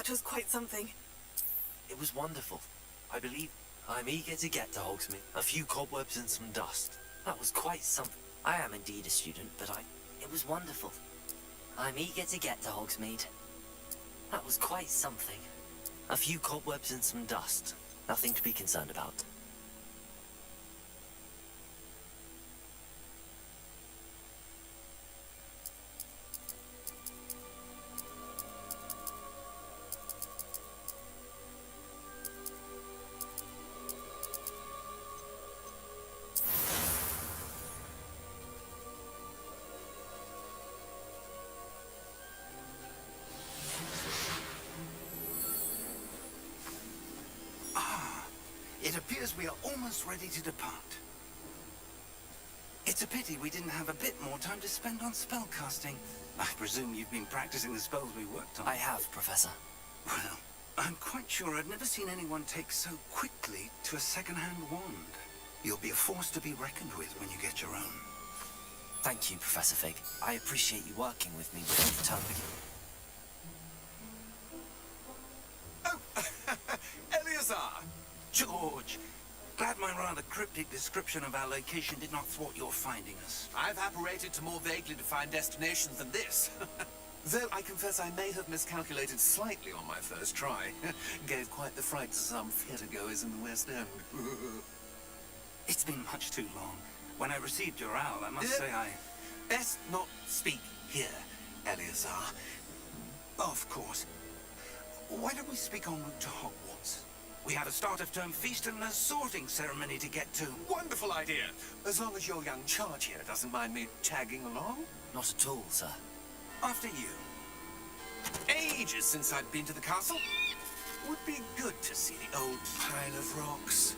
That was quite something. It was wonderful. I believe I'm eager to get to Hogsmeade. A few cobwebs and some dust. That was quite something. I am indeed a student, but it was wonderful. I'm eager to get to Hogsmeade. That was quite something. A few cobwebs and some dust. Nothing to be concerned about. It appears we are almost ready to depart. It's a pity we didn't have a bit more time to spend on spellcasting. I presume you've been practicing the spells we worked on. I have, Professor. Well, I'm quite sure I've never seen anyone take so quickly to a second-hand wand. You'll be a force to be reckoned with when you get your own. Thank you, Professor Fig. I appreciate you working with me before the term begins. Oh, Eleazar! George! Glad my rather cryptic description of our location did not thwart your finding us. I've apparated to more vaguely defined destinations than this. Though I confess I may have miscalculated slightly on my first try. Gave quite the fright to some theatre-goers in the West End. It's been much too long. When I received your owl, I must say I... Best not speak here, Eleazar. Of course. Why don't we speak en route to Hogwarts? We have a start-of-term feast and a sorting ceremony to get to. Wonderful idea! As long as your young charge here doesn't mind me tagging along. Not at all, sir. After you. Ages since I'd been to the castle. Would be good to see the old pile of rocks.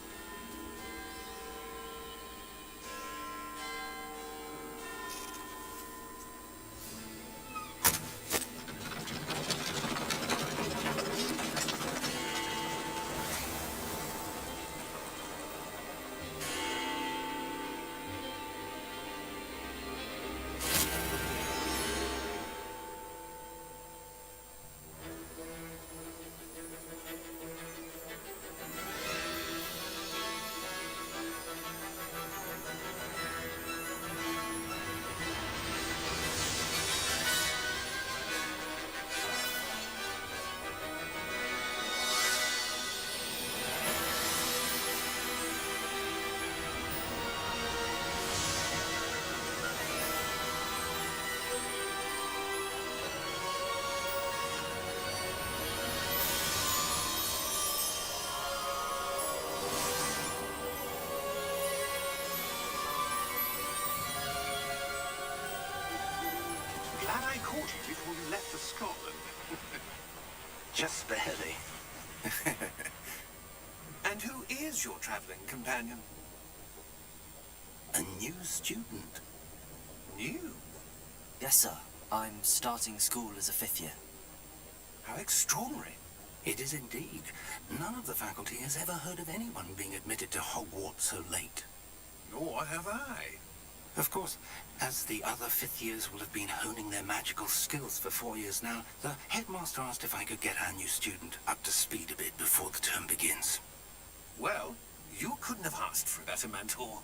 Glad I caught you before you left for Scotland. Just barely. And who is your traveling companion? A new student. New? Yes, sir. I'm starting school as a 5th year. How extraordinary. It is indeed. None of the faculty has ever heard of anyone being admitted to Hogwarts so late. Nor have I. Of course, as the other 5th years will have been honing their magical skills for 4 years now, the headmaster asked if I could get our new student up to speed a bit before the term begins. Well, you couldn't have asked for a better mentor.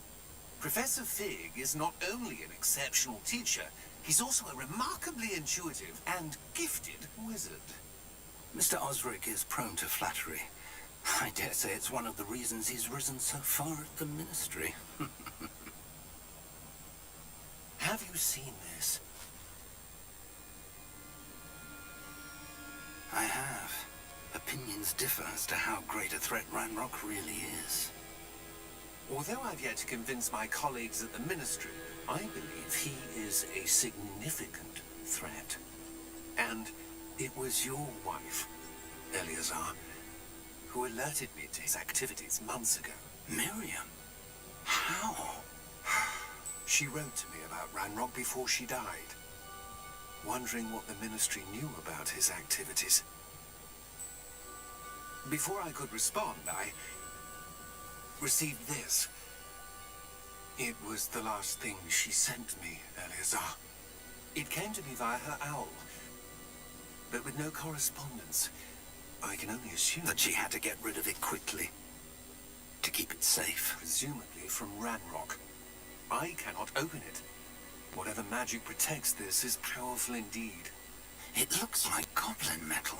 Professor Fig is not only an exceptional teacher, he's also a remarkably intuitive and gifted wizard. Mr. Osric is prone to flattery. I dare say it's one of the reasons he's risen so far at the ministry. Have you seen this? I have. Opinions differ as to how great a threat Ranrock really is. Although I've yet to convince my colleagues at the Ministry, I believe he is a significant threat. And it was your wife, Eleazar, who alerted me to his activities months ago. Miriam? How? She wrote to me about Ranrock before she died, wondering what the Ministry knew about his activities. Before I could respond, I received this. It was the last thing she sent me, Eleazar. It came to me via her owl, but with no correspondence. I can only assume That she had to get rid of it quickly. To keep it safe. presumably from Ranrock. I cannot open it. Whatever magic protects this is powerful indeed. It looks like goblin metal.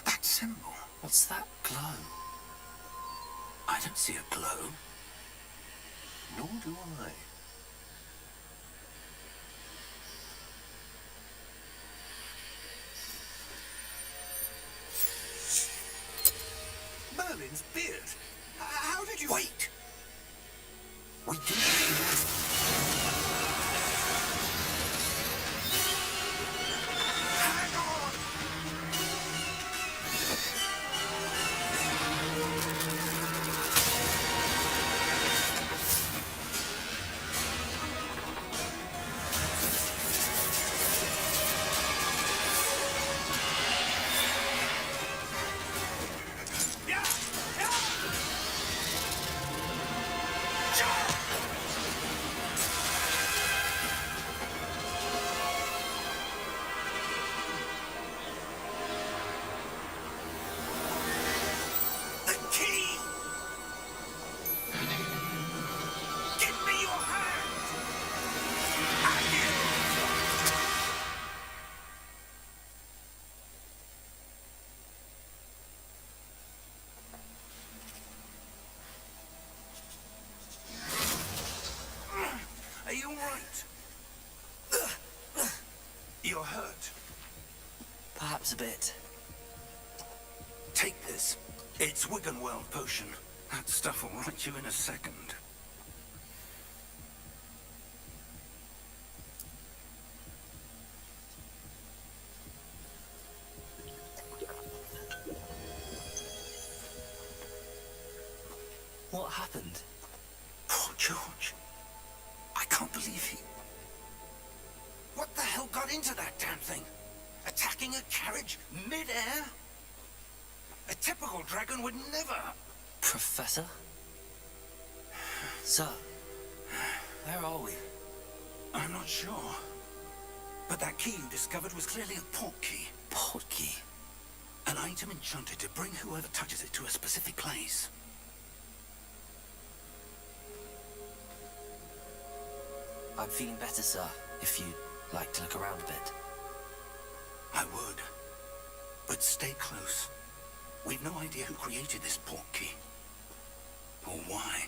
That symbol. What's that glow? I don't see a glow. Nor do I. Merlin's beard. How did you... Wait! We didn't... Hang on! Yeah! Yeah! The key! Give me your hand! Are you all right? You're hurt. Perhaps a bit. Take this. It's Wiggenweld potion. That stuff will right you in a second. What happened? Poor George. I can't believe he... What the hell got into that damn thing? Attacking a carriage mid-air? A typical dragon would never... Professor? Sir, where are we? I'm not sure. But that key you discovered was clearly a portkey. Portkey. An item enchanted to bring whoever touches it to a specific place. I'm feeling better, sir, if you'd like to look around a bit. I would. But stay close. We've no idea who created this portkey. Or why.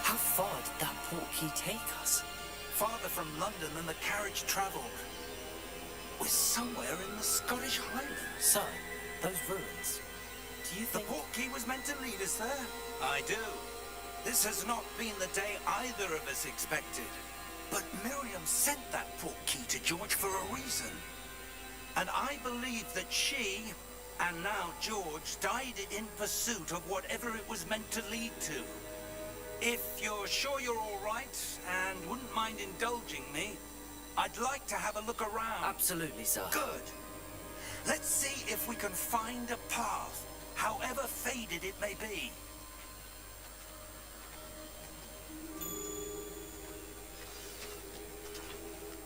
How far did that portkey take us? Farther from London than the carriage travelled. We're somewhere in the Scottish Highlands. Sir, those ruins. Do you The think... portkey was meant to lead us there? I do. This has not been the day either of us expected. But Miriam sent that portkey to George for a reason. And I believe that she, and now George, died in pursuit of whatever it was meant to lead to. If you're sure you're all right, and wouldn't mind indulging me, I'd like to have a look around. Absolutely, sir. Good. Let's see if we can find a path, however faded it may be.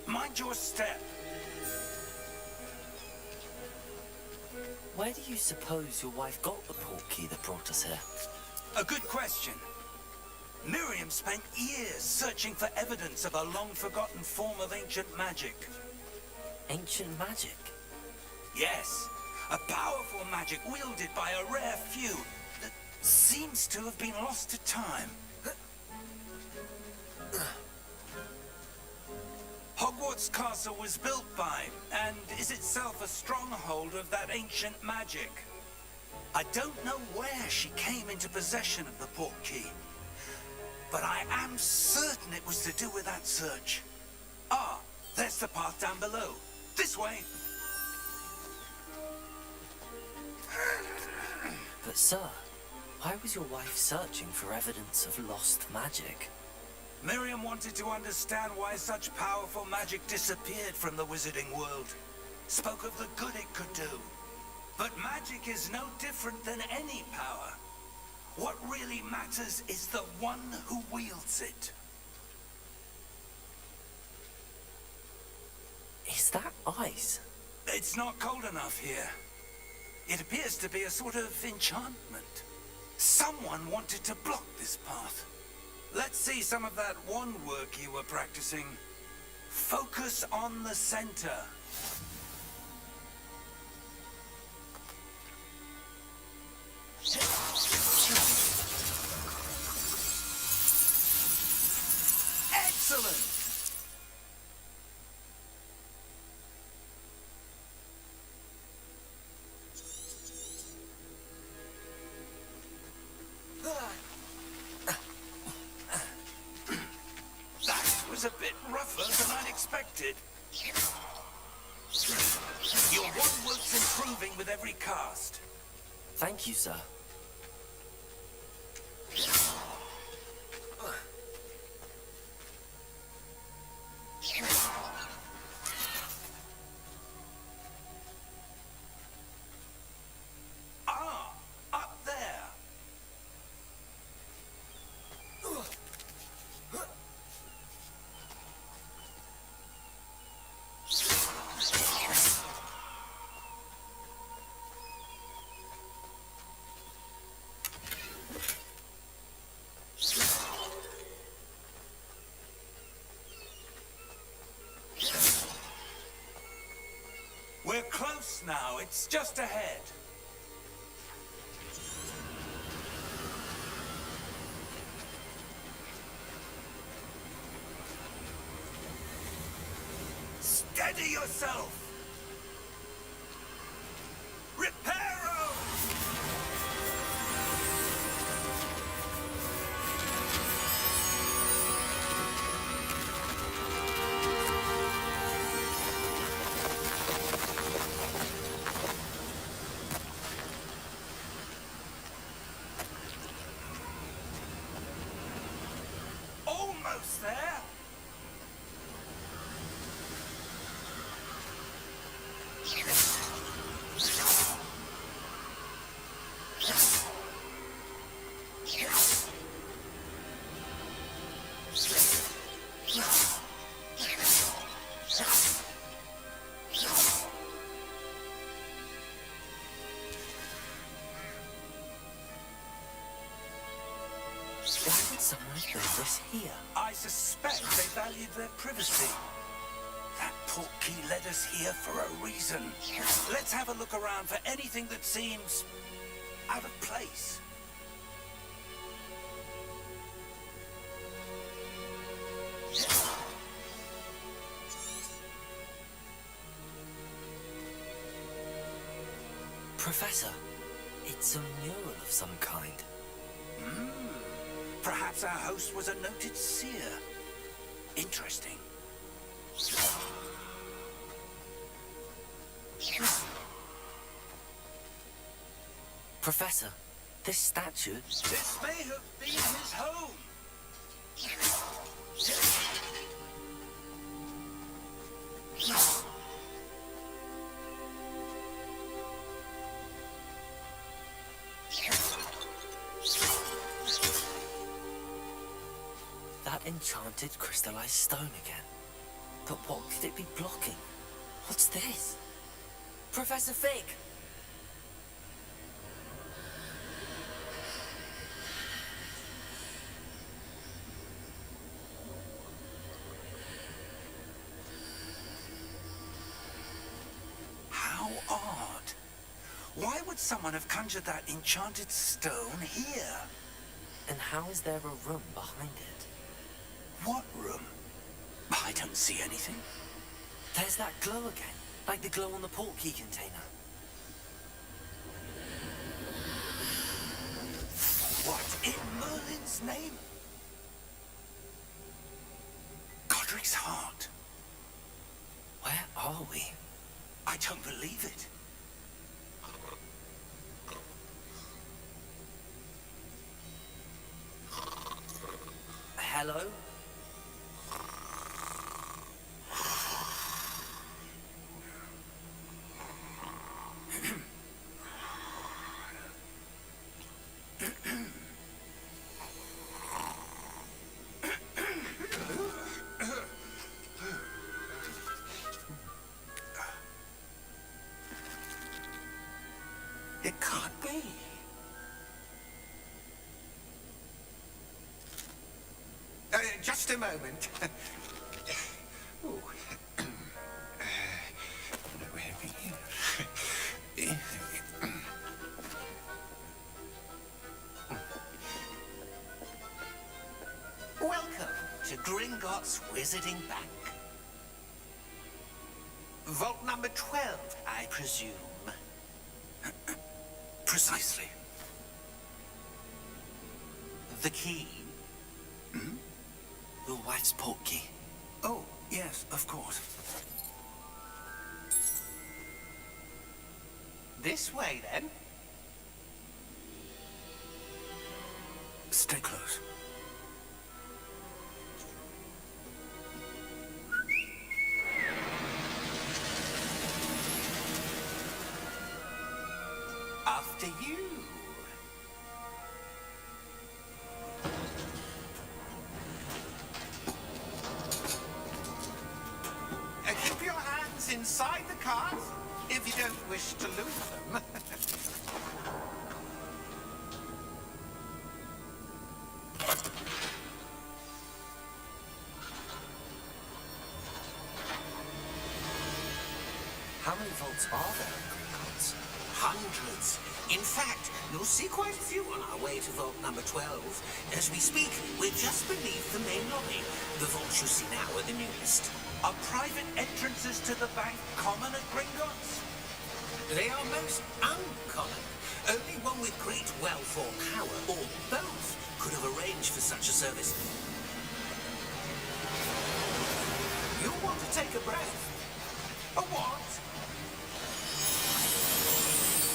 Mind your step. Where do you suppose your wife got the portkey that brought us here? A good question. Miriam spent years searching for evidence of a long-forgotten form of ancient magic. Ancient magic? Yes, a powerful magic wielded by a rare few that seems to have been lost to time. Hogwarts Castle was built by, and is itself a stronghold of that ancient magic. I don't know where she came into possession of the portkey, but I am certain it was to do with that search. Ah, there's the path down below. This way. But sir, why was your wife searching for evidence of lost magic? Miriam wanted to understand why such powerful magic disappeared from the wizarding world. spoke of the good it could do. But magic is no different than any power. What really matters is the one who wields it. Is that ice? It's not cold enough here. It appears to be a sort of enchantment. Someone wanted to block this path. Let's see some of that wand work you were practicing. Focus on the center. Excellent! That was a bit rougher than I'd expected. Your wand work's improving with every cast. Thank you, sir. Ah, up there. We're close now. It's just ahead. Steady yourself! Reparo! Almost there! Why would someone build this here? I suspect they valued their privacy. That Portkey led us here for a reason. Let's have a look around for anything that seems out of place. Professor, it's a mural of some kind. Perhaps our host was a noted seer. Interesting. Professor, this statue... This may have been his home. That enchanted crystallized stone again. But what could it be blocking? What's this? Professor Fig! How odd. Why would someone have conjured that enchanted stone here? And how is there a room behind it? What room? I don't see anything. There's that glow again, like the glow on the Portkey container. What in Merlin's name? Godric's heart. Where are we? I don't believe it. Hello? just a moment. Ooh. Welcome to Gringotts Wizarding Bank. Vault number 12, I presume. Precisely. The key? Your wife's portkey. Oh, yes, of course. This way, then. Stay close. After you. Keep your hands inside the cart if you don't wish to lose them. How many vaults are there in Gringotts? Hundreds. In fact, you'll see quite a few on our way to vault number 12. As we speak, we're just beneath the main lobby. The vaults you see now are the newest. Are private entrances to the bank common at Gringotts? They are most uncommon. Only one with great wealth or power, or both, could have arranged for such a service. You'll want to take a breath. A what?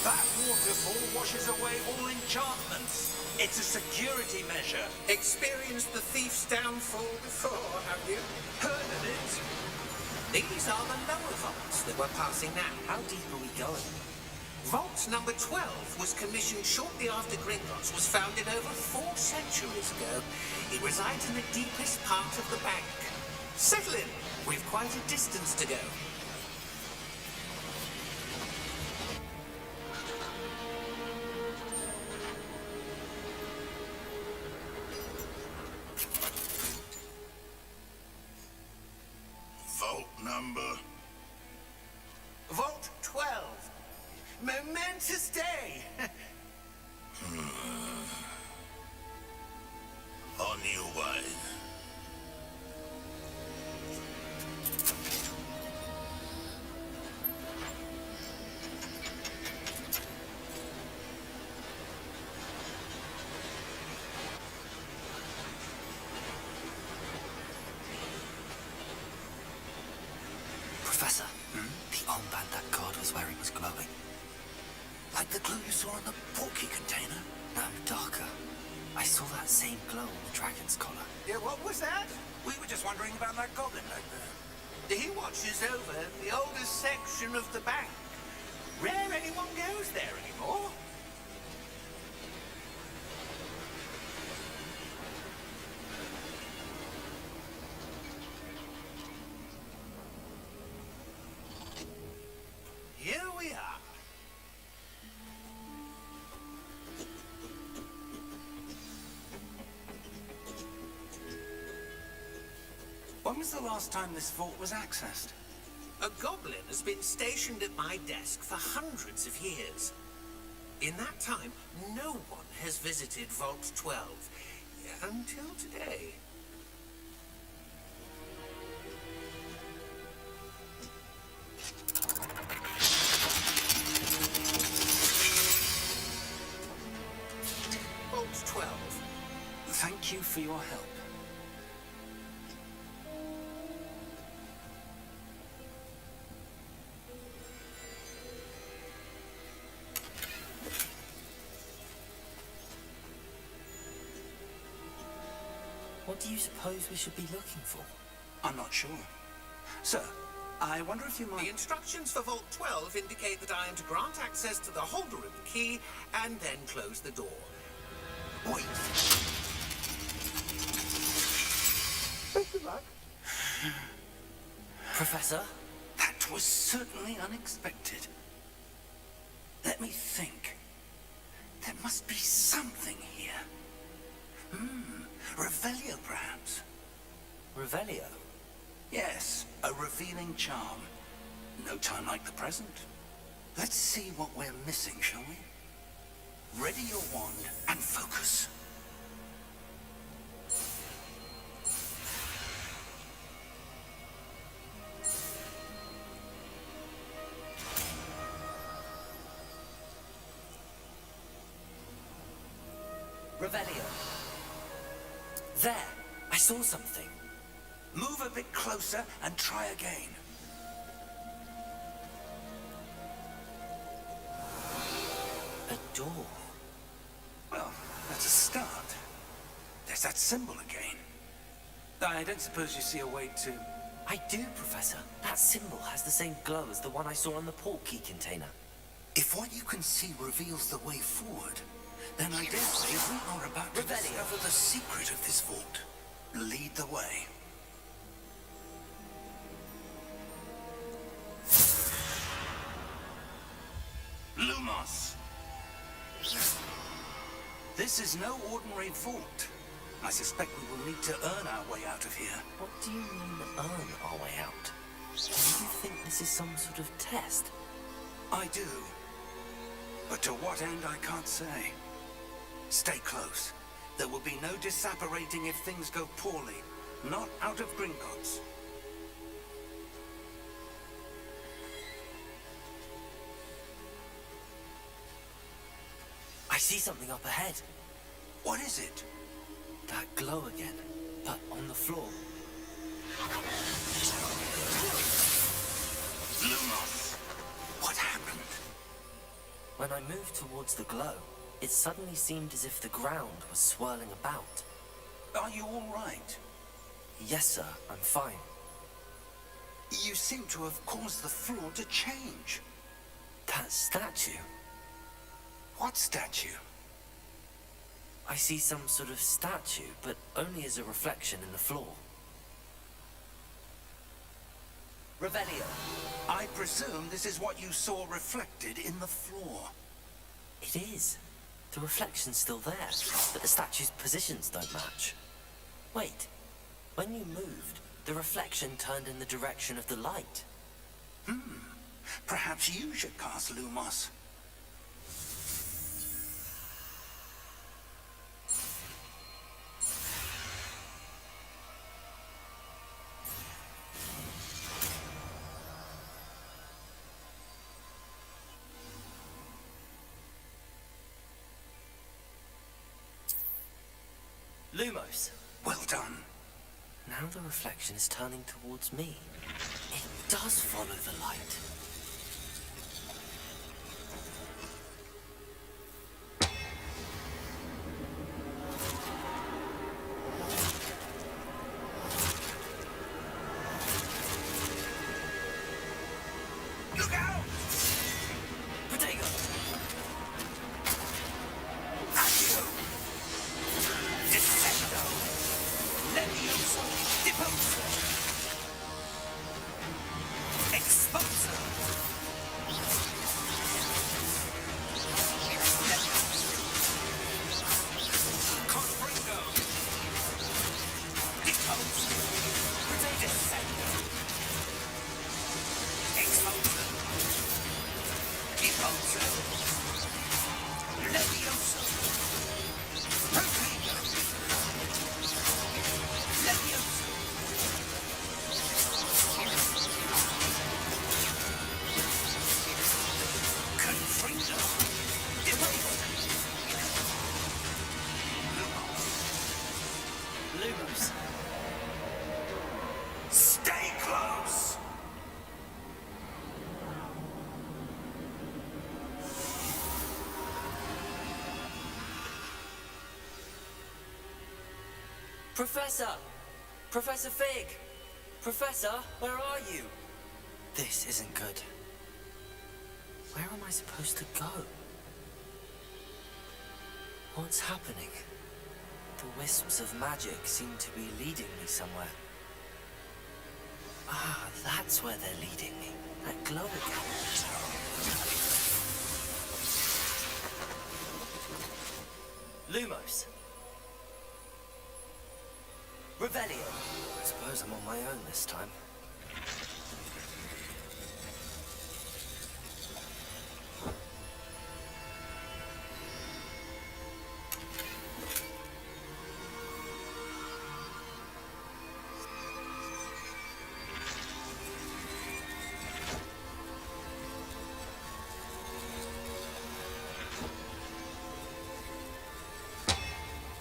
That waterfall washes away all enchantments. It's a security measure. Experienced the thief's downfall before, have you? Heard of it? These are the lower vaults that we're passing now. How deep are we going? Vault number 12 was commissioned shortly after Gringotts was founded over 4 centuries ago. It resides in the deepest part of the bank. Settle in. We've quite a distance to go. Vault number? Vault 12. Momentous day. On your way. Professor, the armband that guard was wearing was glowing. Like the glue you saw in the Portkey container? No, darker. I saw that same glow on the dragon's collar. Yeah, what was that? We were just wondering about that goblin back there. He watches over the oldest section of the bank. Rare anyone goes there anymore. Here we are. When was the last time this vault was accessed? A goblin has been stationed at my desk for hundreds of years. In that time, no one has visited Vault 12. Until today. Vault 12. Thank you for your help. What do you suppose we should be looking for? I'm not sure. Sir, I wonder if you The might... instructions for Vault 12 indicate that I am to grant access to the holder of the key and then close the door. Wait. Best of luck. Professor? That was certainly unexpected. Let me think. There must be something here. Revelio, perhaps. Revelio? Yes, a revealing charm. No time like the present. Let's see what we're missing, shall we? Ready your wand and focus. Revelio. There! I saw something. Move a bit closer and try again. A door. Well, that's a start. There's that symbol again. I don't suppose you see a way to... I do, Professor. That symbol has the same glow as the one I saw on the Portkey container. If what you can see reveals the way forward, then I dare say we are about to Revelio. discover the secret of this vault. Lead the way. Lumos! This is no ordinary vault. I suspect we will need to earn our way out of here. What do you mean, earn our way out? Do you think this is some sort of test? I do. But to what end, I can't say. Stay close. There will be no disapparating if things go poorly. Not out of Gringotts. I see something up ahead. What is it? That glow again, but on the floor. Lumos! What happened? When I moved towards the glow, it suddenly seemed as if the ground was swirling about. Are you all right? Yes, sir, I'm fine. You seem to have caused the floor to change. That statue. What statue? I see some sort of statue, but only as a reflection in the floor. Revelio. I presume this is what you saw reflected in the floor. It is. The reflection's still there, but the statue's positions don't match. Wait. When you moved, the reflection turned in the direction of the light. Perhaps you should cast Lumos. Lumos. Well done. Now the reflection is turning towards me. It does follow the light. Look out! Protego! Accio! Descendo! Levioso! Deposo! Exposo! Confringo! Deposo! Descendo! Exposo! Deposo! Levioso! Confringo! Levioso! Confringo! Deposo! Lumos. Stay close! Professor! Professor Fig! Professor, where are you? This isn't good. Where am I supposed to go? What's happening? The wisps of magic seem to be leading me somewhere. Ah, that's where they're leading me. That glow again. Lumos. Revelio. I suppose suppose I'm on my own this time.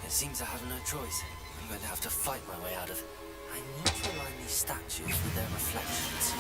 It seems I have no choice. I'm going to have to fight my way out of... I need to align these statues with their reflections.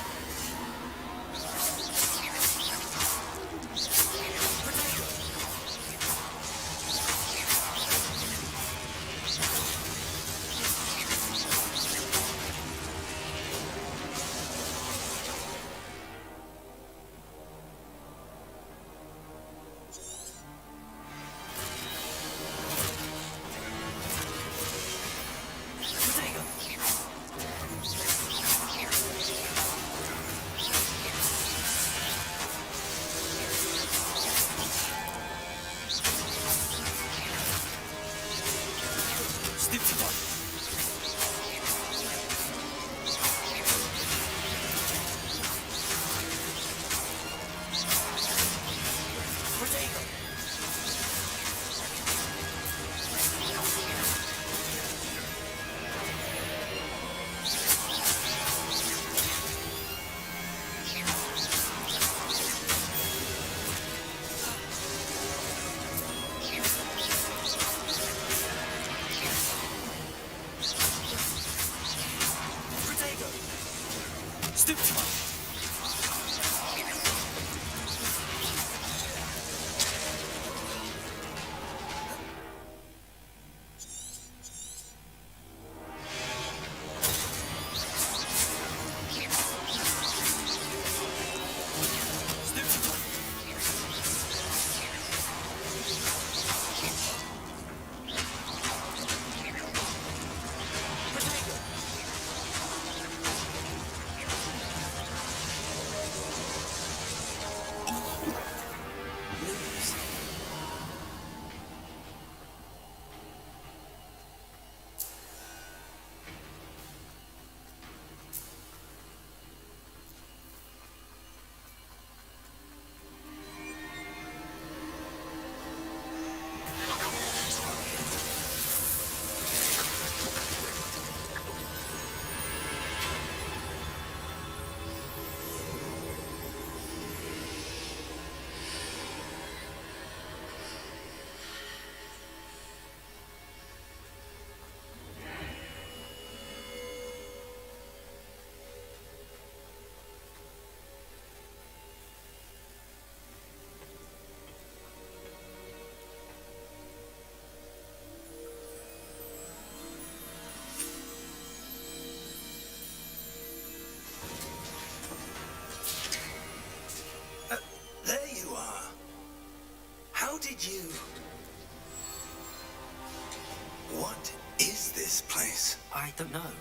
There you are. How did you... What is this place? I don't know.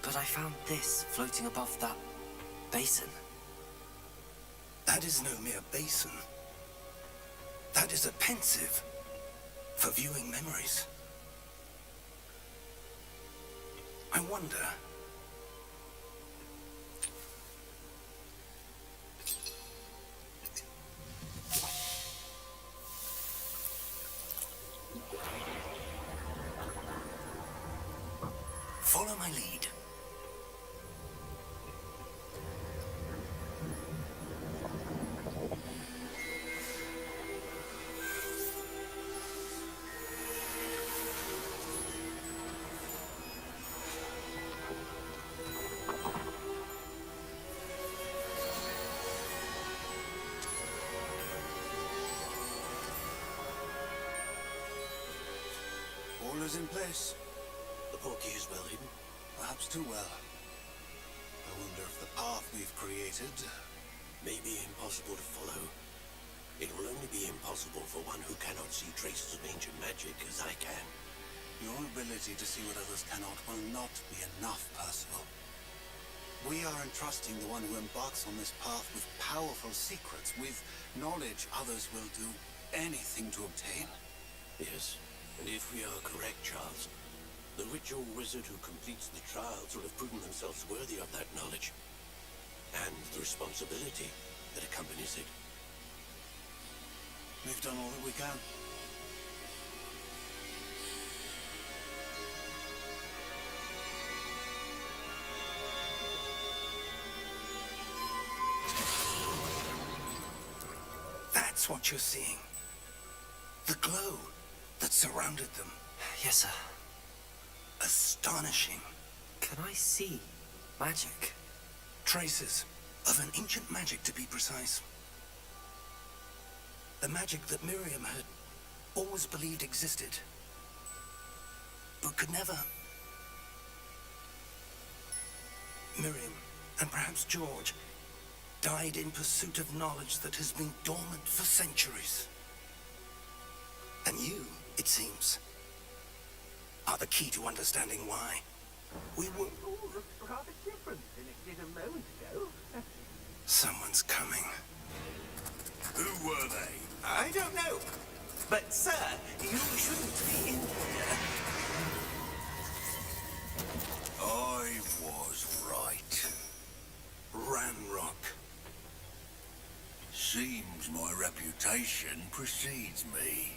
But I found this floating above that basin. That is no mere basin. That is a pensive for viewing memories. I wonder... Follow my lead. All is in place. The Portkey is well hidden. Perhaps too well. I wonder if the path we've created... May be impossible to follow. It will only be impossible for one who cannot see traces of ancient magic as I can. Your ability to see what others cannot will not be enough, Percival. We are entrusting the one who embarks on this path with powerful secrets, with knowledge others will do anything to obtain. Yes, and if we are correct, Charles, The ritual wizard who completes the trials will have proven themselves worthy of that knowledge, and the responsibility that accompanies it. We've done all that we can. That's what you're seeing. The glow that surrounded them. Yes, sir. Astonishing. Can I see magic? Traces of an ancient magic, to be precise. The magic that Miriam had always believed existed, but could never. Miriam, and perhaps George, died in pursuit of knowledge that has been dormant for centuries. And you, it seems, are the key to understanding why. We were... All looked rather different than it did a moment ago. Someone's coming. Who were they? I don't know. But, sir, you shouldn't be in here. I was right. Ranrock. Seems my reputation precedes me.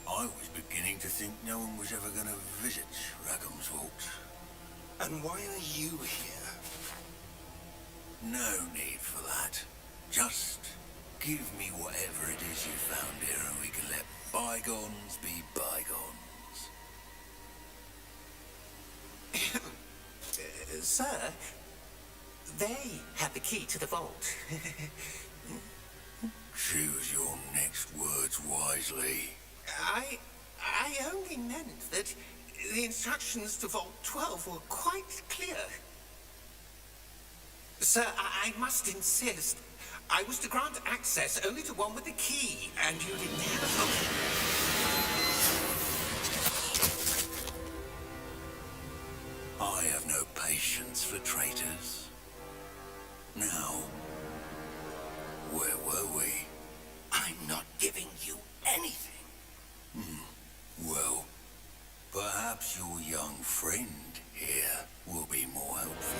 I was beginning to think no one was ever going to visit Rackham's Vault. And why are you here? No need for that. Just give me whatever it is you found here and we can let bygones be bygones. Sir, they have the key to the vault. Choose your next words wisely. I only meant that the instructions to Vault 12 were quite clear. Sir, I must insist. I was to grant access only to one with the key, and you didn't have I have no patience for traitors. Now, where were we? I'm not giving you anything. Well, perhaps your young friend here will be more helpful.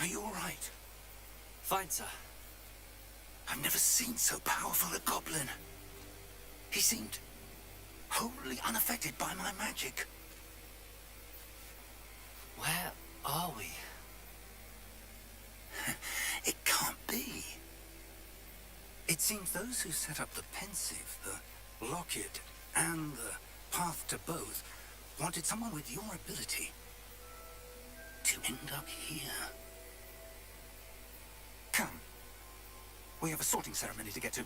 Are you all right? Fine, sir. I've never seen so powerful a goblin. He seemed wholly unaffected by my magic. Where are we? It can't be. It seems those who set up the pensive, the locket, and the path to both wanted someone with your ability to end up here. Come. We have a sorting ceremony to get to.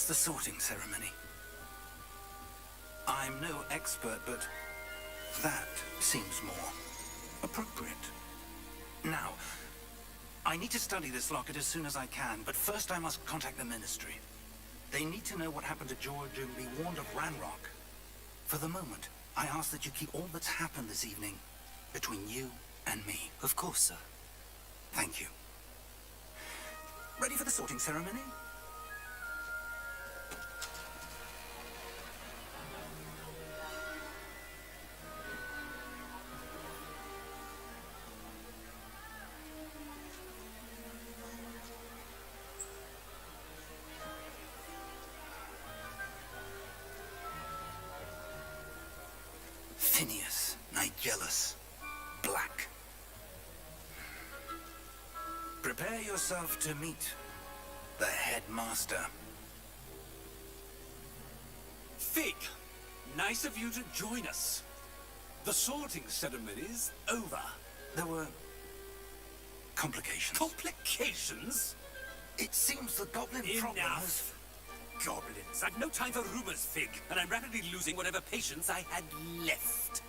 is the sorting ceremony. I'm no expert, but that seems more appropriate. Now, I need to study this locket as soon as I can, but first I must contact the Ministry. They need to know what happened to George and be warned of Ranrock. For the moment, I ask that you keep all that's happened this evening between you and me. Of course, sir. Thank you. Ready for the sorting ceremony? Phineas, Nigellus, Black. Prepare yourself to meet the headmaster. Fig, nice of you to join us. The sorting ceremony's over. There were complications. Complications? It seems the goblin problem has... Enough. Goblins. I've no time for rumors, Fig, and I'm rapidly losing whatever patience I had left.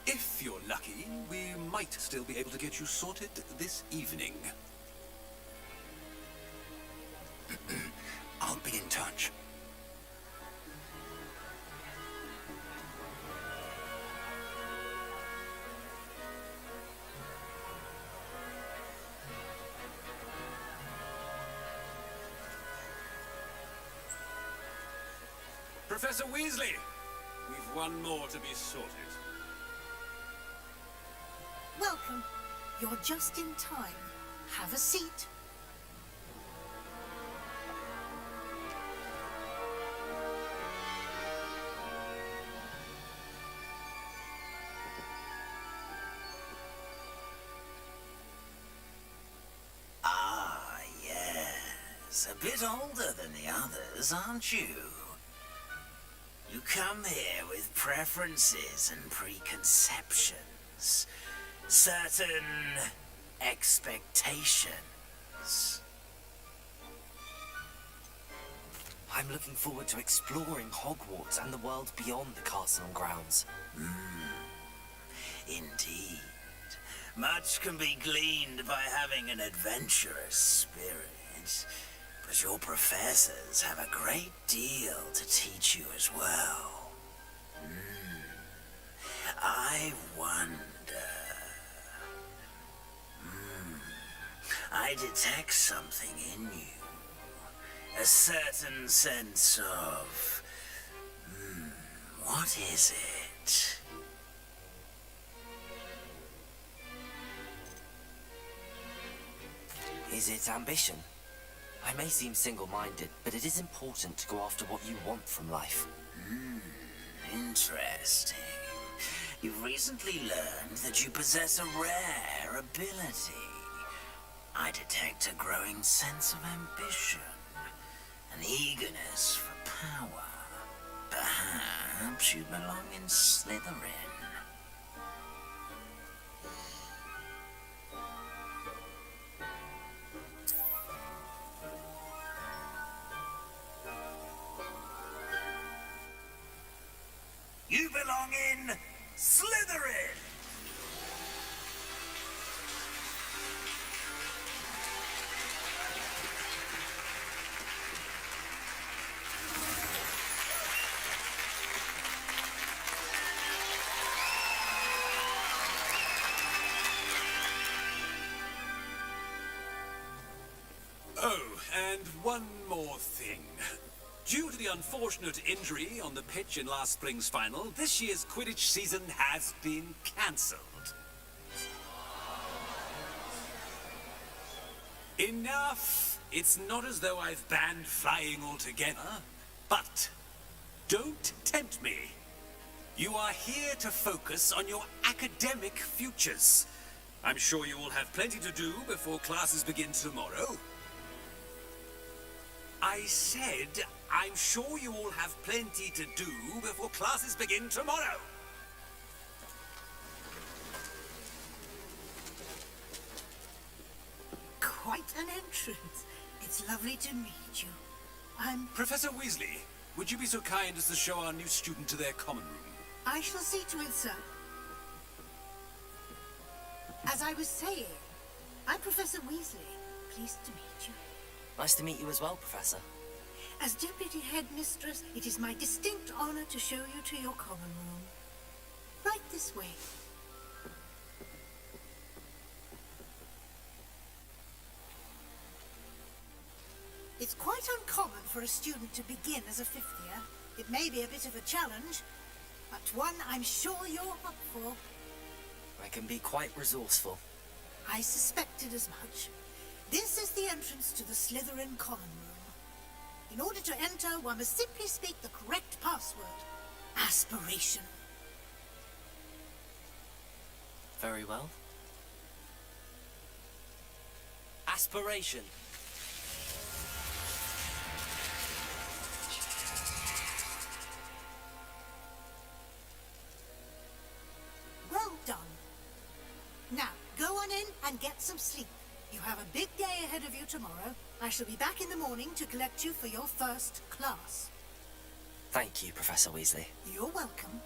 If you're lucky, we might still be able to get you sorted this evening. I'll be in touch. Professor Weasley, we've one more to be sorted. Welcome. You're just in time. Have a seat. Ah, yes. A bit older than the others, aren't you? You come here with preferences and preconceptions. Certain expectations. I'm looking forward to exploring Hogwarts and the world beyond the castle and grounds. Indeed. Much can be gleaned by having an adventurous spirit, but your professors have a great deal to teach you as well. I wonder... I detect something in you. A certain sense of... what is it? Is it ambition? I may seem single-minded, but it is important to go after what you want from life. Interesting. You've recently learned that you possess a rare ability. I detect a growing sense of ambition, an eagerness for power. Perhaps you belong in Slytherin. You belong in Slytherin! Oh, and one more thing. Due to the unfortunate injury on the pitch in last spring's final, this year's Quidditch season has been cancelled. Enough! It's not as though I've banned flying altogether, but don't tempt me. You are here to focus on your academic futures. I'm sure you all have plenty to do before classes begin tomorrow. I said, I'm sure you all have plenty to do before classes begin tomorrow. Quite an entrance. It's lovely to meet you. Professor Weasley, would you be so kind as to show our new student to their common room? I shall see to it, sir. As I was saying, I'm Professor Weasley. Pleased to meet you. Nice to meet you as well, Professor. As Deputy Headmistress, it is my distinct honor to show you to your common room. Right this way. It's quite uncommon for a student to begin as a fifth year. It may be a bit of a challenge, but one I'm sure you're up for. I can be quite resourceful. I suspected as much. This is the entrance to the Slytherin common room. In order to enter, one must simply speak the correct password. Aspiration. Very well. Aspiration. Well done. Now, go on in and get some sleep. You have a big day ahead of you tomorrow. I shall be back in the morning to collect you for your first class. Thank you, Professor Weasley. You're welcome.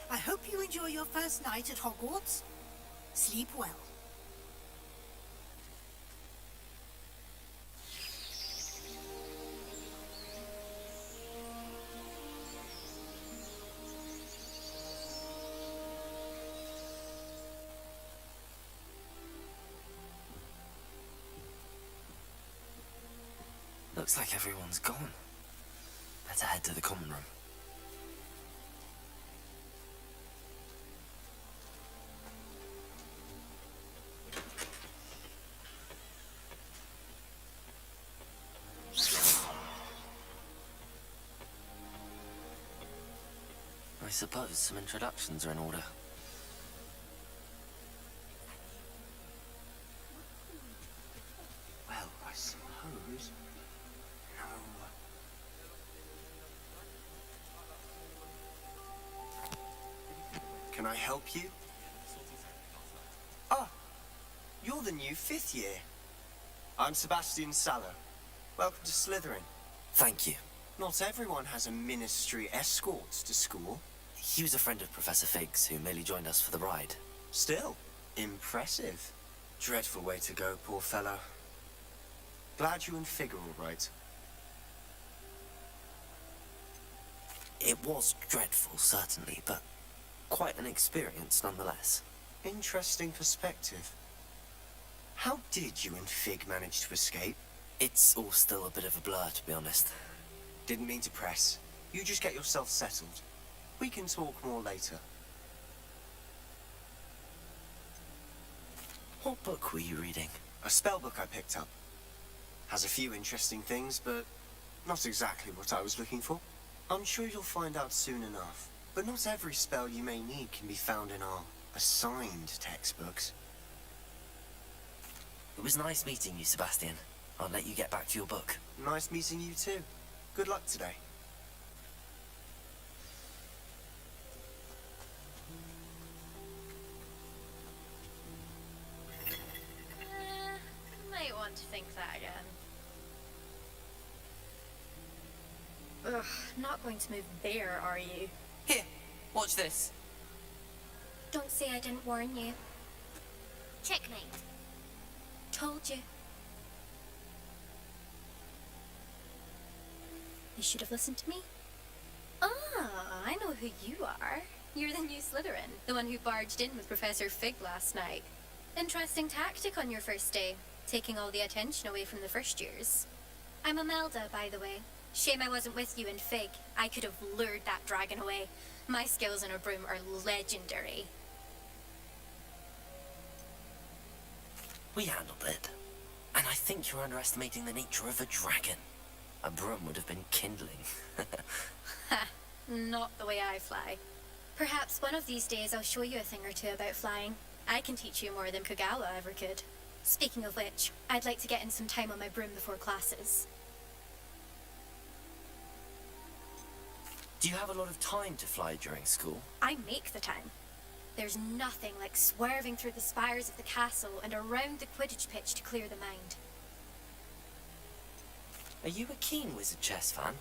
I hope you enjoy your first night at Hogwarts. Sleep well. Looks like everyone's gone. Better head to the common room. I suppose some introductions are in order. Well, I suppose... No. Can I help you? Ah, you're the new fifth year. I'm Sebastian Sallow. Welcome to Slytherin. Thank you. Not everyone has a ministry escort to school. He was a friend of Professor Fig's who merely joined us for the ride. Still, impressive. Dreadful way to go, poor fellow. Glad you and Fig are all right. It was dreadful, certainly, but quite an experience nonetheless. Interesting perspective. How did you and Fig manage to escape? It's all still a bit of a blur, to be honest. Didn't mean to press. You just get yourself settled. We can talk more later. What book were you reading? A spell book I picked up. Has a few interesting things, but not exactly what I was looking for. I'm sure you'll find out soon enough. But not every spell you may need can be found in our assigned textbooks. It was nice meeting you, Sebastian. I'll let you get back to your book. Nice meeting you too. Good luck today. Might want to think that again. Ugh, not going to move there, are you? Here, watch this. Don't say I didn't warn you. Checkmate. Told you. You should have listened to me. Ah, I know who you are. You're the new Slytherin, the one who barged in with Professor Fig last night. Interesting tactic on your first day, taking all the attention away from the first years. I'm Imelda, by the way. Shame I wasn't with you in Fig. I could have lured that dragon away. My skills on a broom are legendary. We handled it. And I think you're underestimating the nature of a dragon. A broom would have been kindling. Ha! Not the way I fly. Perhaps one of these days I'll show you a thing or two about flying. I can teach you more than Kogawa ever could. Speaking of which, I'd like to get in some time on my broom before classes. Do you have a lot of time to fly during school? I make the time. There's nothing like swerving through the spires of the castle and around the Quidditch pitch to clear the mind. Are you a keen Wizard chess fan?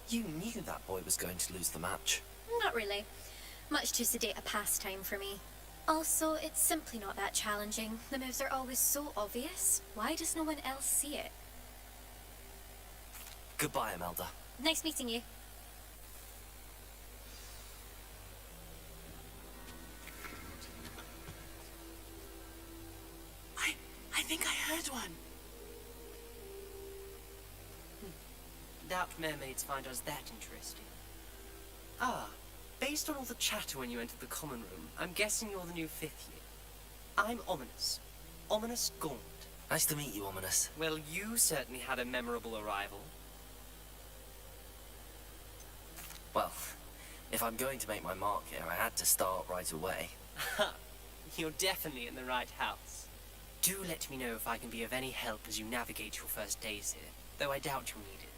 You knew that boy was going to lose the match. Not really. Much too sedate a pastime for me. Also, it's simply not that challenging. The moves are always so obvious. Why does no one else see it? Goodbye, Imelda. Nice meeting you. I think I heard one. Doubt mermaids find us that interesting. Ah, based on all the chatter when you entered the common room, I'm guessing you're the new 5th year. I'm Ominous. Ominous Gaunt. Nice to meet you, Ominous. Well, you certainly had a memorable arrival. Well, if I'm going to make my mark here, I had to start right away. You're definitely in the right house. Do let me know if I can be of any help as you navigate your first days here, though I doubt you'll need it.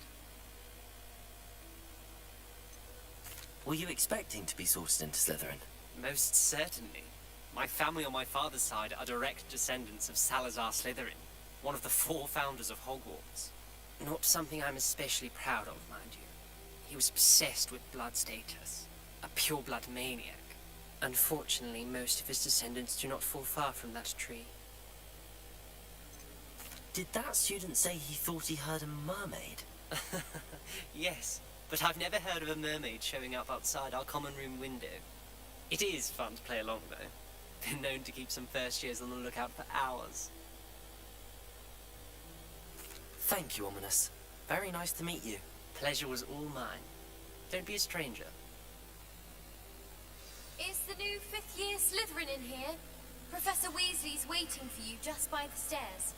Were you expecting to be sorted into Slytherin? Most certainly. My family on my father's side are direct descendants of Salazar Slytherin, one of the 4 founders of Hogwarts. Not something I'm especially proud of, mind you. He was obsessed with blood status, a pure-blood maniac. Unfortunately, most of his descendants do not fall far from that tree. Did that student say he thought he heard a mermaid? Yes, but I've never heard of a mermaid showing up outside our common room window. It is fun to play along, though. Been known to keep some first years on the lookout for hours. Thank you, Ominous. Very nice to meet you. Pleasure was all mine. Don't be a stranger. Is the new 5th year Slytherin in here? Professor Weasley's waiting for you just by the stairs.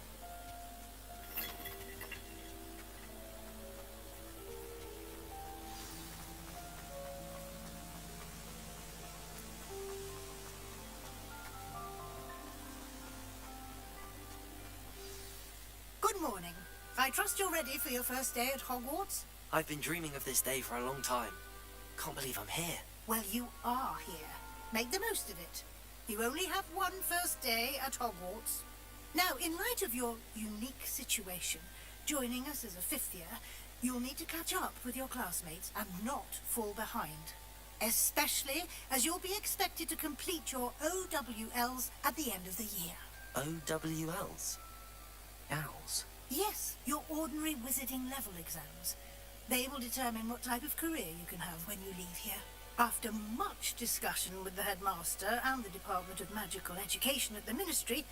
Good morning. I trust you're ready for your first day at Hogwarts? I've been dreaming of this day for a long time. Can't believe I'm here. Well, you are here. Make the most of it. You only have one first day at Hogwarts. Now, in light of your unique situation, joining us as a 5th year, you'll need to catch up with your classmates and not fall behind. Especially as you'll be expected to complete your OWLs at the end of the year. OWLs? Owls? Yes, your ordinary wizarding level exams. They will determine what type of career you can have when you leave here. After much discussion with the headmaster and the Department of Magical Education at the Ministry,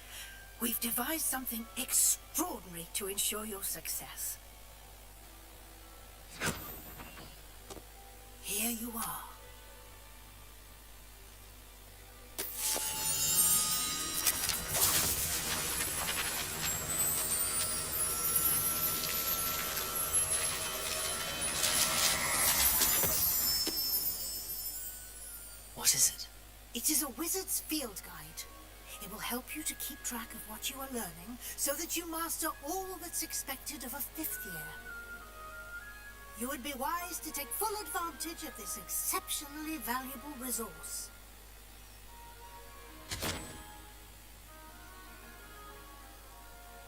we've devised something extraordinary to ensure your success. Here you are. What is it? It is a wizard's field guide. It will help you to keep track of what you are learning so that you master all that's expected of a 5th year. You would be wise to take full advantage of this exceptionally valuable resource.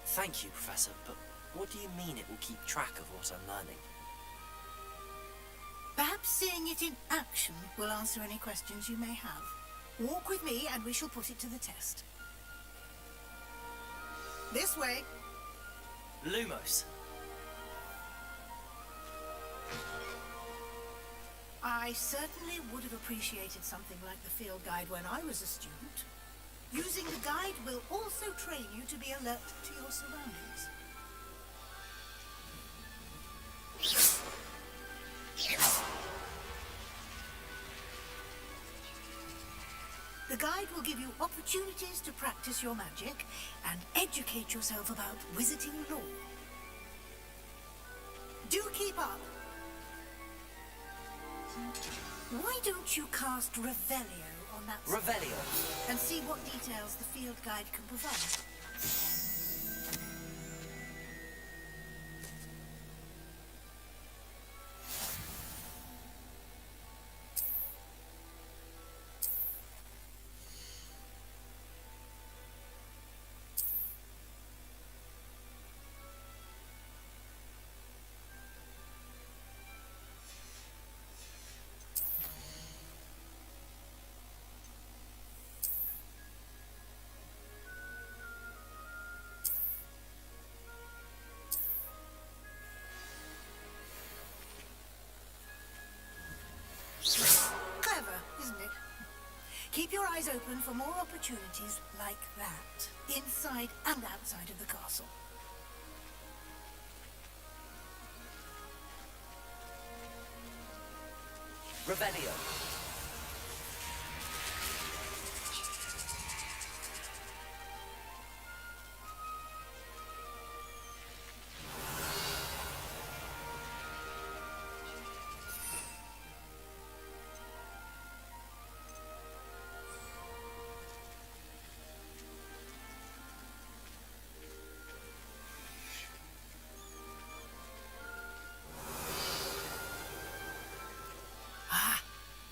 Thank you, Professor, but what do you mean it will keep track of what I'm learning? Perhaps seeing it in action will answer any questions you may have. Walk with me and we shall put it to the test. This way. Lumos. I certainly would have appreciated something like the field guide when I was a student. Using the guide will also train you to be alert to your surroundings. The guide will give you opportunities to practice your magic and educate yourself about wizarding lore. Do keep up. Why don't you cast Revelio on that spell Revelio. and see what details the field guide can provide? Keep your eyes open for more opportunities like that, inside and outside of the castle. Revelio.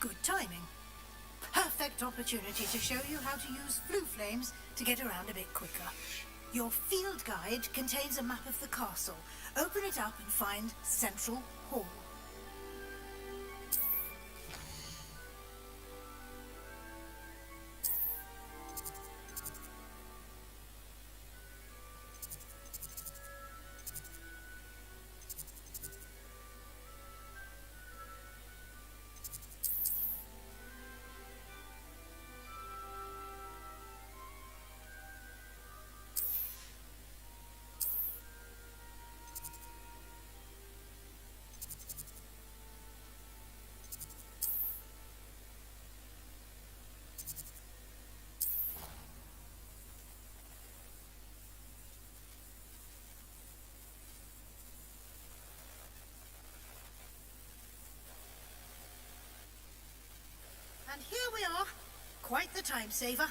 Good timing. Perfect opportunity to show you how to use blue flames to get around a bit quicker. Your field guide contains a map of the castle. Open it up and find Central Hall. And here we are. Quite the time saver.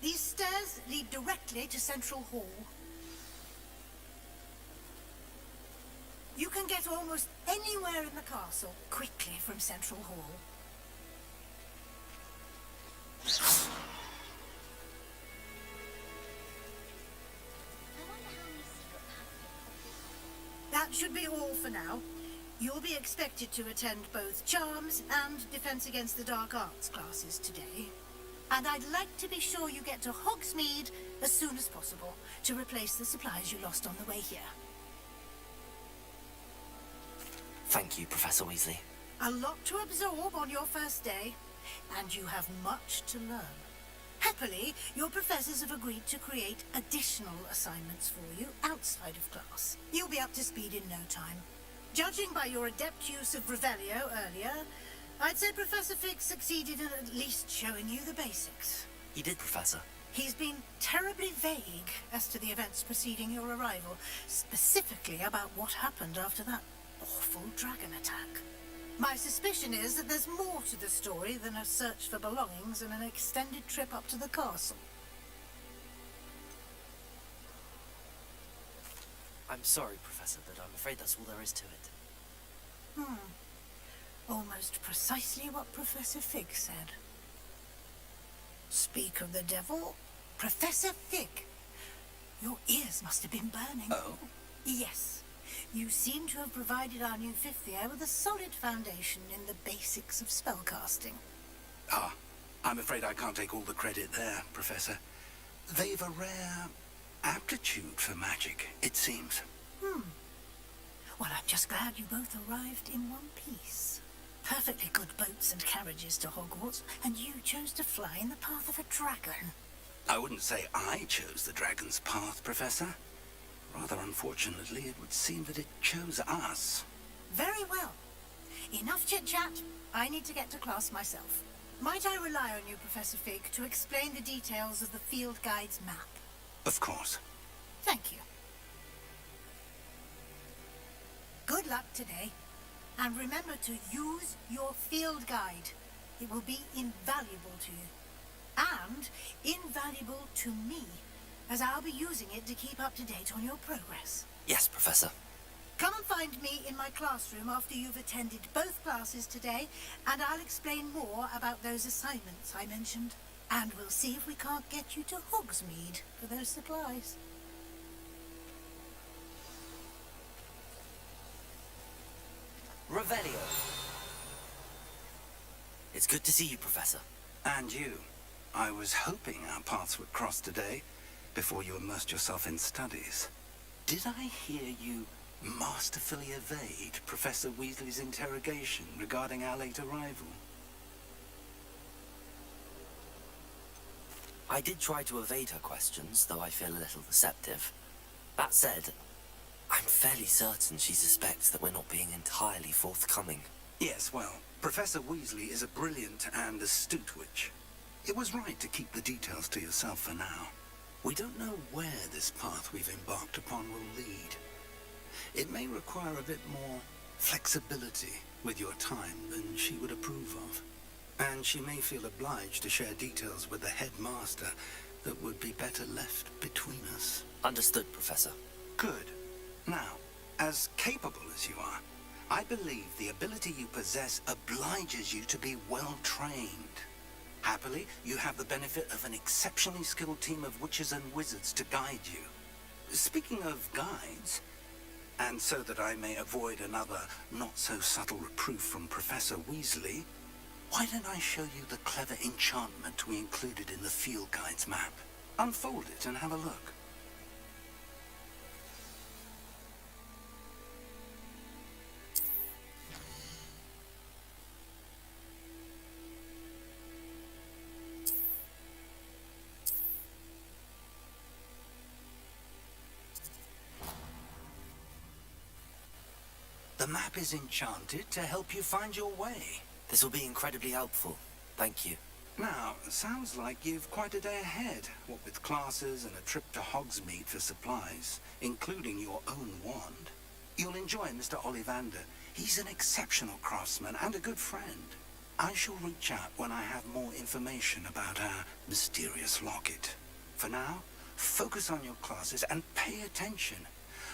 These stairs lead directly to Central Hall. You can get almost anywhere in the castle quickly from Central Hall. That should be all for now. You'll be expected to attend both Charms and Defense Against the Dark Arts classes today. And I'd like to be sure you get to Hogsmeade as soon as possible to replace the supplies you lost on the way here. Thank you, Professor Weasley. A lot to absorb on your first day, and you have much to learn. Happily, your professors have agreed to create additional assignments for you outside of class. You'll be up to speed in no time. Judging by your adept use of Revelio earlier, I'd say Professor Fig succeeded in at least showing you the basics. He did, Professor. He's been terribly vague as to the events preceding your arrival, specifically about what happened after that awful dragon attack. My suspicion is that there's more to the story than a search for belongings and an extended trip up to the castle. I'm sorry, Professor, but I'm afraid that's all there is to it. Almost precisely what Professor Fig said. Speak of the devil, Professor Fig. Your ears must have been burning. Oh? Yes. You seem to have provided our new fifth year with a solid foundation in the basics of spellcasting. Ah, I'm afraid I can't take all the credit there, Professor. They've a rare aptitude for magic, it seems. Well, I'm just glad you both arrived in one piece. Perfectly good boats and carriages to Hogwarts, and you chose to fly in the path of a dragon. I wouldn't say I chose the dragon's path, Professor. Rather unfortunately, it would seem that it chose us. Very well. Enough chit-chat. I need to get to class myself. Might I rely on you, Professor Fig, to explain the details of the field guide's map? Of course. Thank you. Good luck today. And remember to use your field guide. It will be invaluable to you. And invaluable to me, as I'll be using it to keep up to date on your progress. Yes, Professor. Come and find me in my classroom after you've attended both classes today, and I'll explain more about those assignments I mentioned. And we'll see if we can't get you to Hogsmeade for those supplies. Revelio. It's good to see you, Professor. And you. I was hoping our paths would cross today, before you immersed yourself in studies. Did I hear you masterfully evade Professor Weasley's interrogation regarding our late arrival? I did try to evade her questions, though I feel a little receptive. That said, I'm fairly certain she suspects that we're not being entirely forthcoming. Yes, well, Professor Weasley is a brilliant and astute witch. It was right to keep the details to yourself for now. We don't know where this path we've embarked upon will lead. It may require a bit more flexibility with your time than she would approve of. And she may feel obliged to share details with the headmaster that would be better left between us. Understood, Professor. Good. Now, as capable as you are, I believe the ability you possess obliges you to be well trained. Happily, you have the benefit of an exceptionally skilled team of witches and wizards to guide you. Speaking of guides, and so that I may avoid another not-so-subtle reproof from Professor Weasley, why don't I show you the clever enchantment we included in the field guide's map? Unfold it and have a look. The map is enchanted to help you find your way. This will be incredibly helpful. Thank you. Now, sounds like you've quite a day ahead, what with classes and a trip to Hogsmeade for supplies, including your own wand. You'll enjoy Mr. Ollivander. He's an exceptional craftsman and a good friend. I shall reach out when I have more information about our mysterious locket. For now, focus on your classes and pay attention.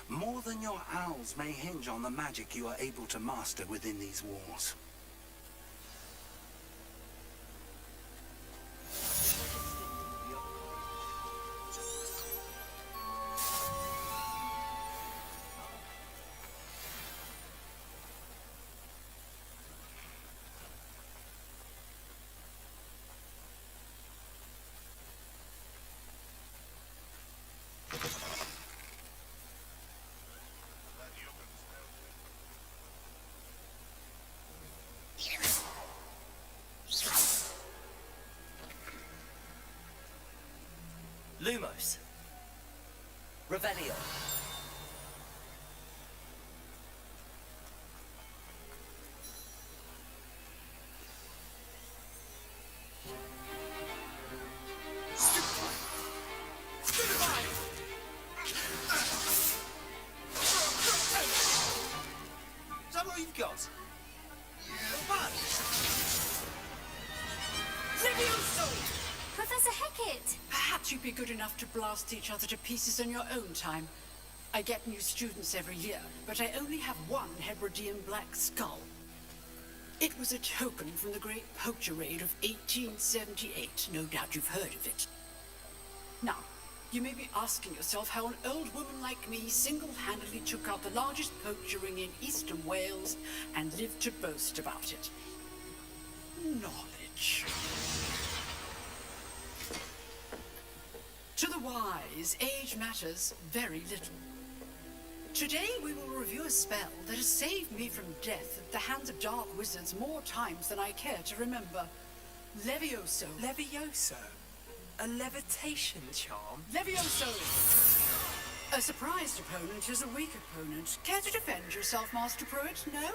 More than your owls may hinge on the magic you are able to master within these walls. Lumos. Revelio. Is that what you've got? Professor Hecat! Perhaps you'd be good enough to blast each other to pieces in your own time. I get new students every year, but I only have one Hebridean black skull. It was a token from the Great Poacher Raid of 1878. No doubt you've heard of it. Now, you may be asking yourself how an old woman like me single-handedly took out the largest poacher ring in eastern Wales and lived to boast about it. Knowledge. To the wise, age matters very little. Today we will review a spell that has saved me from death at the hands of dark wizards more times than I care to remember. Levioso. Levioso? A levitation charm? Levioso! A surprised opponent is a weak opponent. Care to defend yourself, Master Pruitt? No?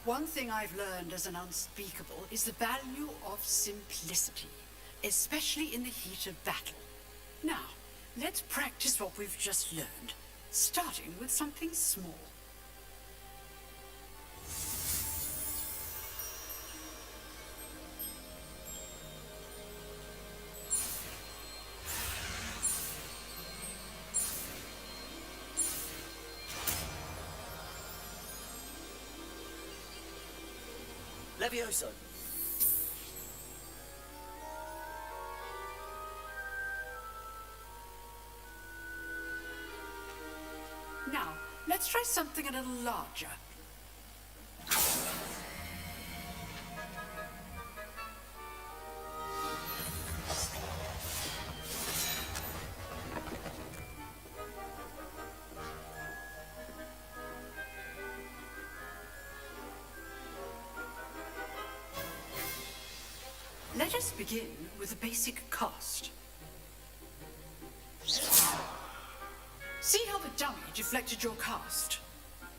One thing I've learned as an unspeakable is the value of simplicity, especially in the heat of battle. Now, let's practice what we've just learned, starting with something small. Levioso. Now, let's try something a little larger. Let us begin with a basic cast. See how the dummy deflected your cast?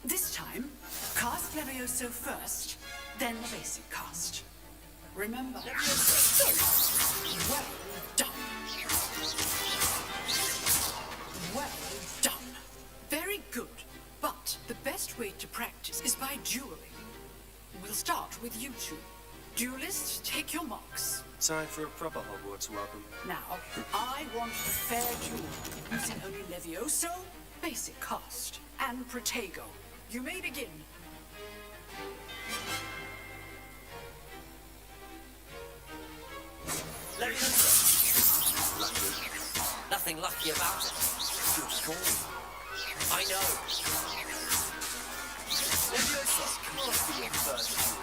This time, cast Levioso first, then the basic cast. Remember, well done. Well done. Very good. But the best way to practice is by dueling. We'll start with you two. Duelists, take your marks. Time for a proper Hogwarts welcome. Now, I want a fair duel, using only Levioso, basic cast, and Protego. You may begin. Nothing lucky about it. Good call. I know. Leviosa can't be your first duel.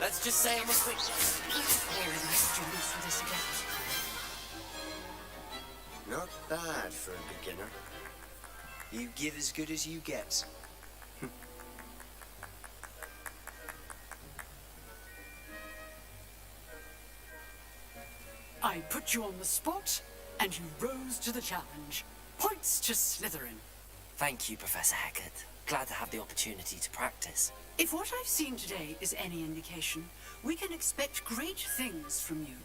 Let's just say I'm a quick. Not bad for a beginner. You give as good as you get. I put you on the spot, and you rose to the challenge. Points to Slytherin. Thank you, Professor Hecat. Glad to have the opportunity to practice. If what I've seen today is any indication, we can expect great things from you.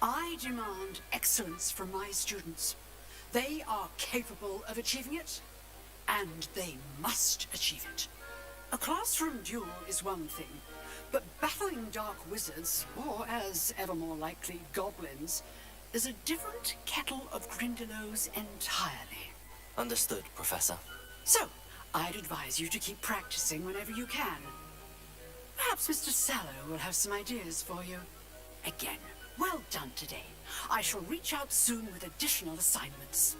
I demand excellence from my students. They are capable of achieving it, and they must achieve it. A classroom duel is one thing, but battling dark wizards, or as ever more likely, goblins, is a different kettle of Grindylows entirely. Understood, Professor. So, I'd advise you to keep practicing whenever you can. Perhaps Mr. Sallow will have some ideas for you. Again, well done today. I shall reach out soon with additional assignments.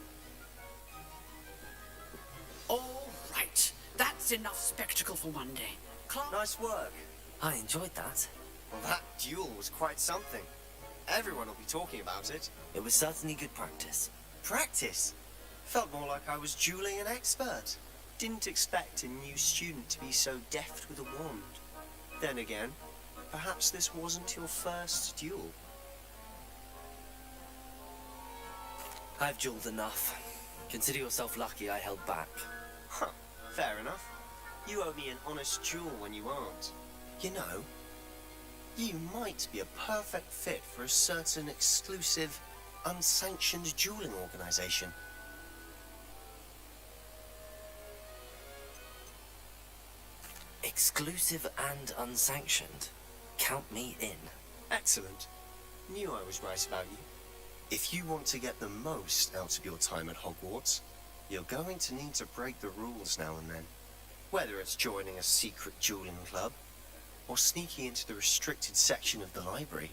All right, that's enough spectacle for one day. Nice work. I enjoyed that. Well, that duel was quite something. Everyone will be talking about it. It was certainly good practice. Practice? Felt more like I was dueling an expert. Didn't expect a new student to be so deft with a wand. Then again, perhaps this wasn't your first duel. I've dueled enough. Consider yourself lucky I held back. Huh, fair enough. You owe me an honest duel when you aren't. You know, you might be a perfect fit for a certain exclusive, unsanctioned dueling organization. Exclusive and unsanctioned. Count me in. Excellent. Knew I was right about you. If you want to get the most out of your time at Hogwarts, you're going to need to break the rules now and then. Whether it's joining a secret dueling club, or sneaking into the restricted section of the library,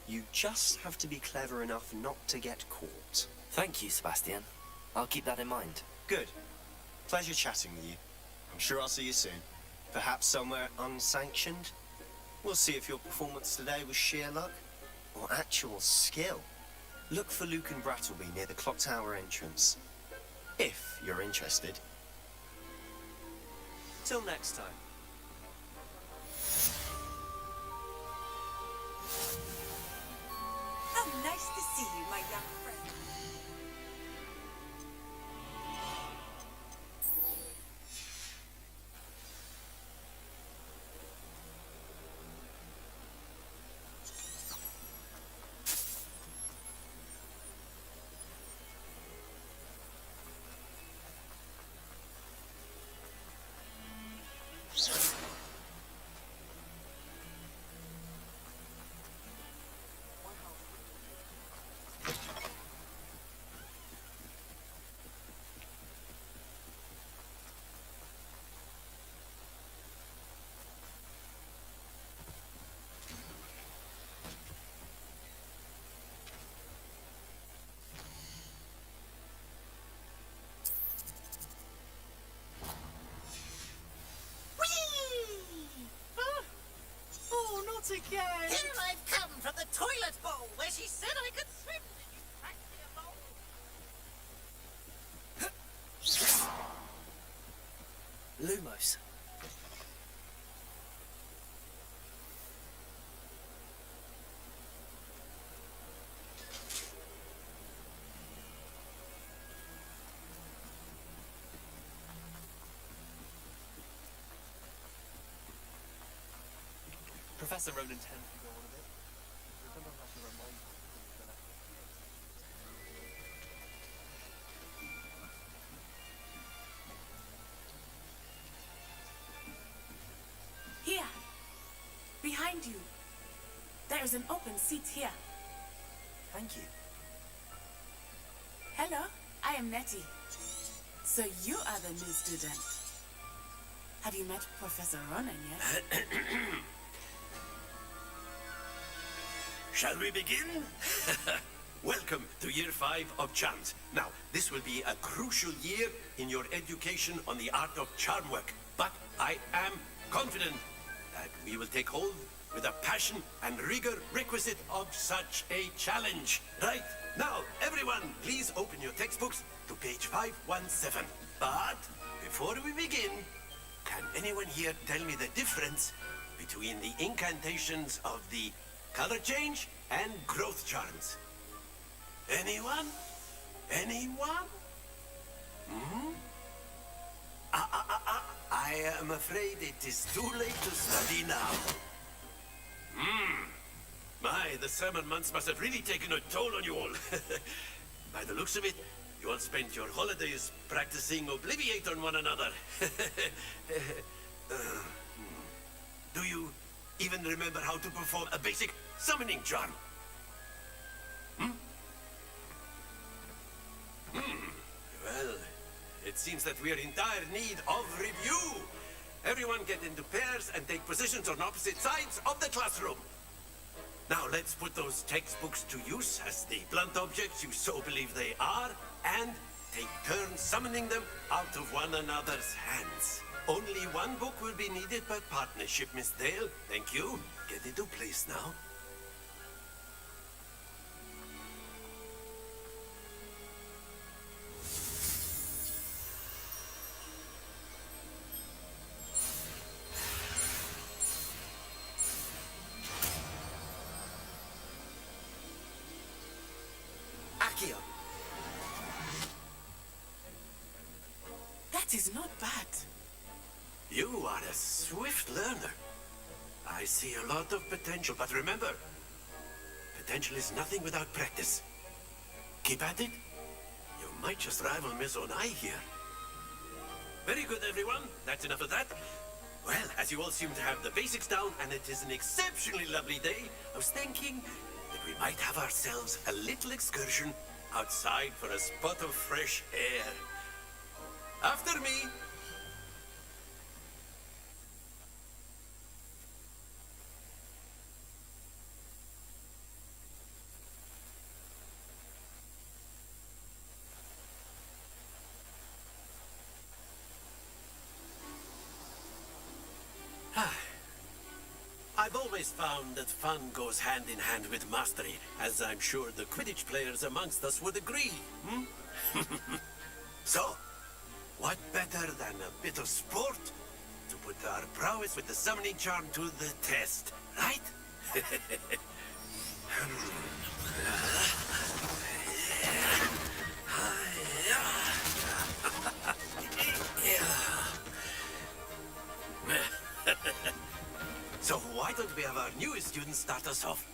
you just have to be clever enough not to get caught. Thank you, Sebastian. I'll keep that in mind. Good. Pleasure chatting with you. I'm sure I'll see you soon. Perhaps somewhere unsanctioned? We'll see if your performance today was sheer luck or actual skill. Look for Luke and Brattleby near the clock tower entrance, if you're interested. Till next time. How nice to see you, my young friend. Again. Here I've come from the toilet bowl where she said I could swim. You cracked me a bowl. Lumos. Professor Ronan tends to go on a bit. Sometimes I have to remind him that Here. Behind you. There is an open seat here. Thank you. Hello, I am Nettie. So you are the new student. Have you met Professor Ronan yet? Shall we begin? Welcome to Year 5 of Charms. Now, this will be a crucial year in your education on the art of charm work. But I am confident that we will take hold with the passion and rigor requisite of such a challenge. Right, now, everyone, please open your textbooks to page 517. But before we begin, can anyone here tell me the difference between the incantations of the color change and growth charms? Anyone? Anyone? I am afraid it is too late to study now. My, the summer months must have really taken a toll on you all. By the looks of it, you all spent your holidays practicing Obliviate on one another. Do you even remember how to perform a basic summoning charm? Well, it seems that we are in dire need of review. Everyone get into pairs and take positions on opposite sides of the classroom. Now let's put those textbooks to use as the blunt objects you so believe they are, and take turns summoning them out of one another's hands. Only one book will be needed per partnership, Miss Dale. Thank you. Get into place now. That is not bad. You are a swift learner. I see a lot of potential, but remember, potential is nothing without practice. Keep at it. You might just rival Miss Onai here. Very good, everyone. That's enough of that. Well, as you all seem to have the basics down, and it is an exceptionally lovely day, I was thinking that we might have ourselves a little excursion outside for a spot of fresh air. After me. I've always found that fun goes hand in hand with mastery, as I'm sure the Quidditch players amongst us would agree. So, what better than a bit of sport to put our prowess with the summoning charm to the test, right? So why don't we have our newest student start us off?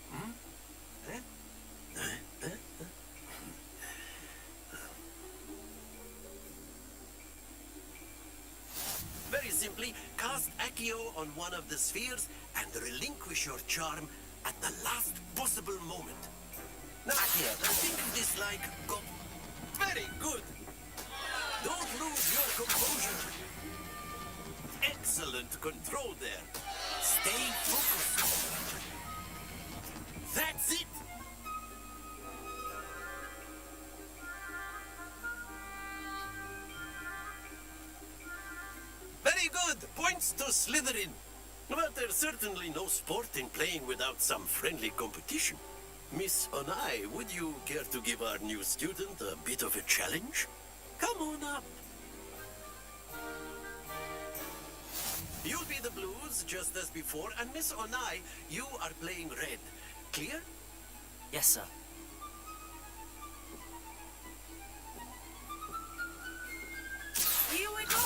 Very simply, cast Accio on one of the spheres and relinquish your charm at the last possible moment. Now, Accio, think of this like go. Very good. Don't lose your composure. Excellent control there. Stay focused. That's it. Very good. Points to Slytherin. But there's certainly no sport in playing without some friendly competition. Miss Onai, would you care to give our new student a bit of a challenge? Come on up. You'll be the blues, just as before, and Miss Onai, you are playing red. Clear? Yes, sir. Here we go.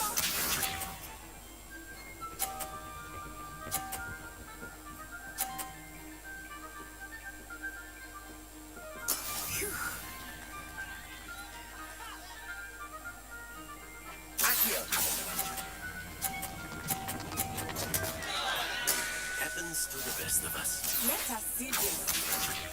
to the best of us. Let us see this.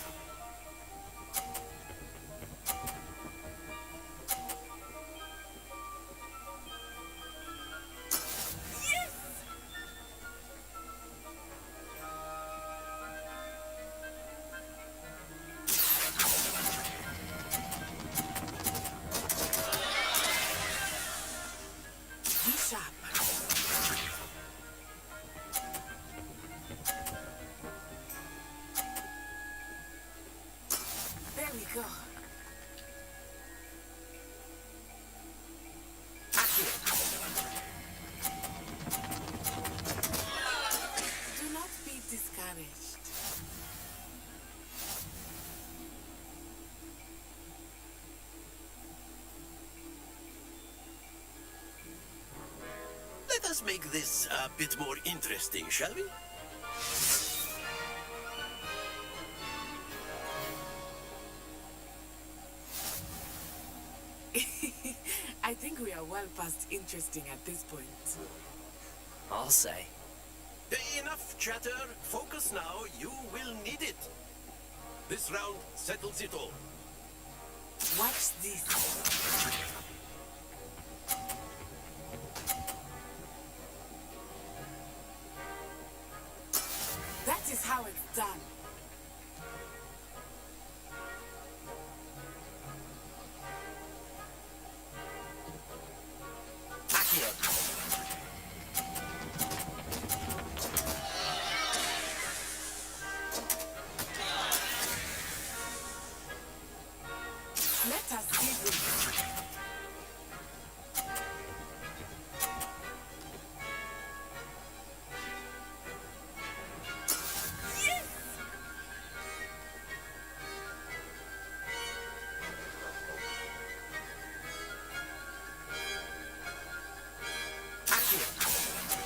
Let us make this a bit more interesting, shall we? I think we are well past interesting at this point. I'll say. Enough chatter. Focus now. You will need it. This round settles it all. Watch this. That is how it's done. Let us see this.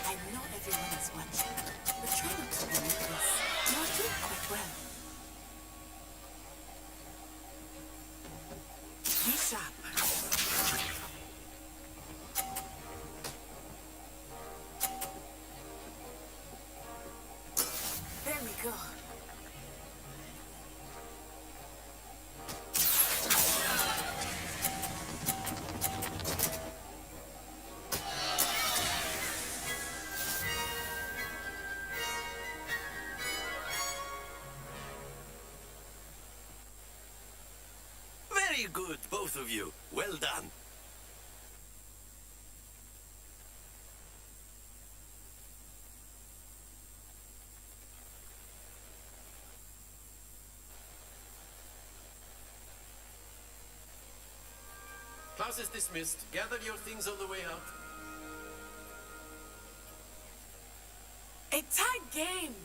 I know everyone is watching, but try not to be nervous. You are doing quite well. Be sharp. There we go. Very good, both of you. Well done. Class is dismissed. Gather your things on the way out. A tight game.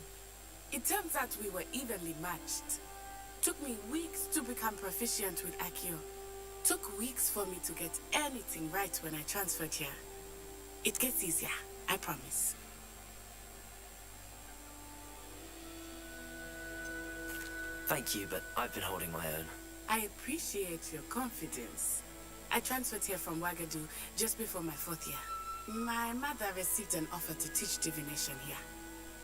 It turns out we were evenly matched. Took me weeks to become proficient with Accio. Took weeks for me to get anything right when I transferred here. It gets easier, I promise. Thank you, but I've been holding my own. I appreciate your confidence. I transferred here from Wagadu just before my 4th year. My mother received an offer to teach divination here.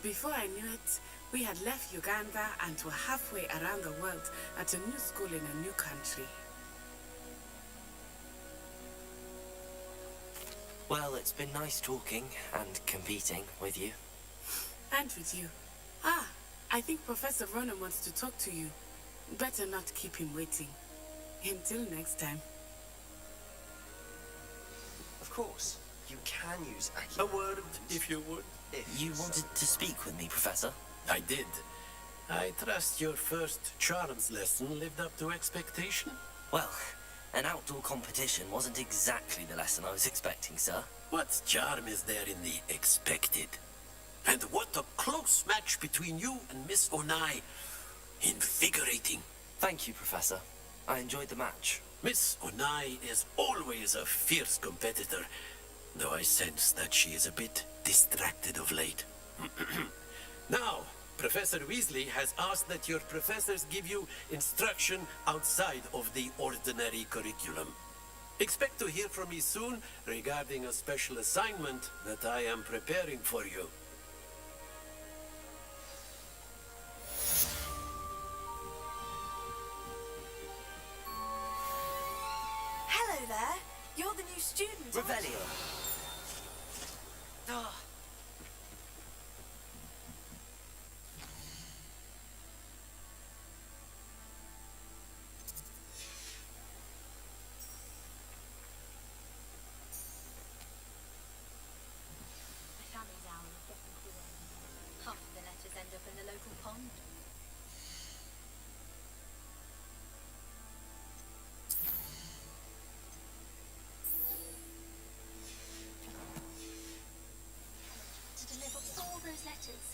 Before I knew it, we had left Uganda and were halfway around the world at a new school in a new country. Well, it's been nice talking and competing with you. And with you. Ah, I think Professor Ronan wants to talk to you. Better not keep him waiting. Until next time. Of course, you can use Accio. A word, if you would. You wanted to speak with me, Professor? I did. I trust your first charms lesson lived up to expectation? Well, an outdoor competition wasn't exactly the lesson I was expecting, sir. What charm is there in the expected? And what a close match between you and Miss Onai. Invigorating. Thank you, Professor. I enjoyed the match. Miss Onai is always a fierce competitor, though I sense that she is a bit distracted of late. Now, Professor Weasley has asked that your professors give you instruction outside of the ordinary curriculum. Expect to hear from me soon regarding a special assignment that I am preparing for you. Hello there. You're the new student, aren't you? Revelio. Oh. My family's owl is getting cruel. Half of the letters end up in the local pond. To deliver all those letters,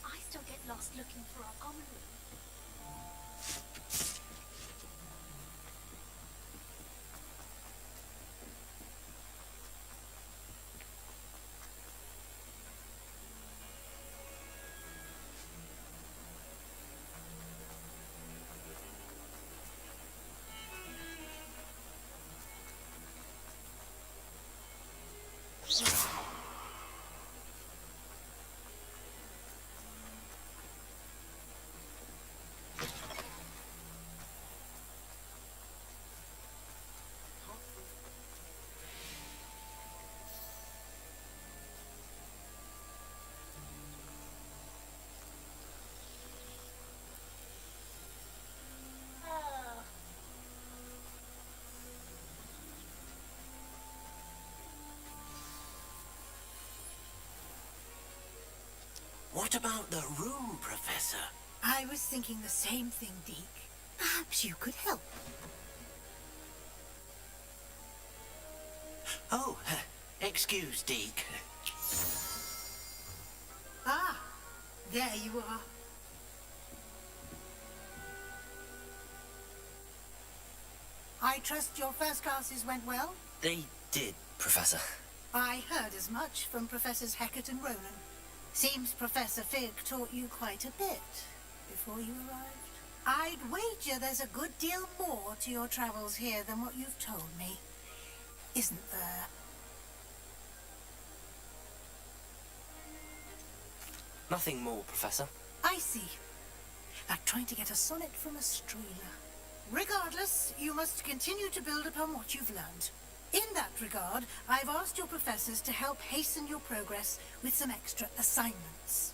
I still get lost looking for our common room. What about the room, Professor? I was thinking the same thing, Deke. Perhaps you could help. Oh, excuse, Deke. Ah, there you are. I trust your first classes went well? They did, Professor. I heard as much from Professors Hecat and Ronan. Seems Professor Fig taught you quite a bit before you arrived. I'd wager there's a good deal more to your travels here than what you've told me. Isn't there? Nothing more, Professor. I see. Like trying to get a sonnet from a streeler. Regardless, you must continue to build upon what you've learned. In that regard, I've asked your professors to help hasten your progress with some extra assignments.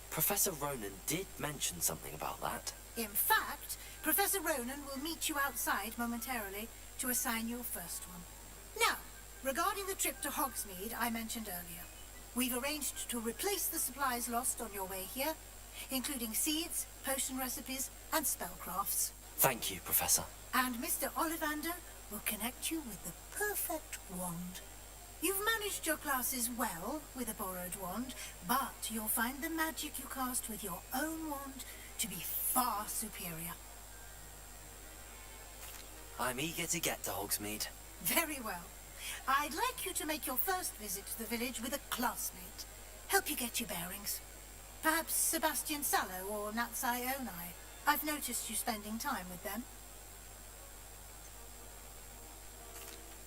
Professor Ronan did mention something about that. In fact, Professor Ronan will meet you outside momentarily to assign your first one. Now, regarding the trip to Hogsmeade I mentioned earlier, we've arranged to replace the supplies lost on your way here, including seeds, potion recipes, and spellcrafts. Thank you, Professor. And Mr. Ollivander will connect you with the perfect wand. You've managed your classes well with a borrowed wand, but you'll find the magic you cast with your own wand to be far superior. I'm eager to get to Hogsmeade. Very well. I'd like you to make your first visit to the village with a classmate. Help you get your bearings. Perhaps Sebastian Sallow or Natsai Onai. I've noticed you spending time with them.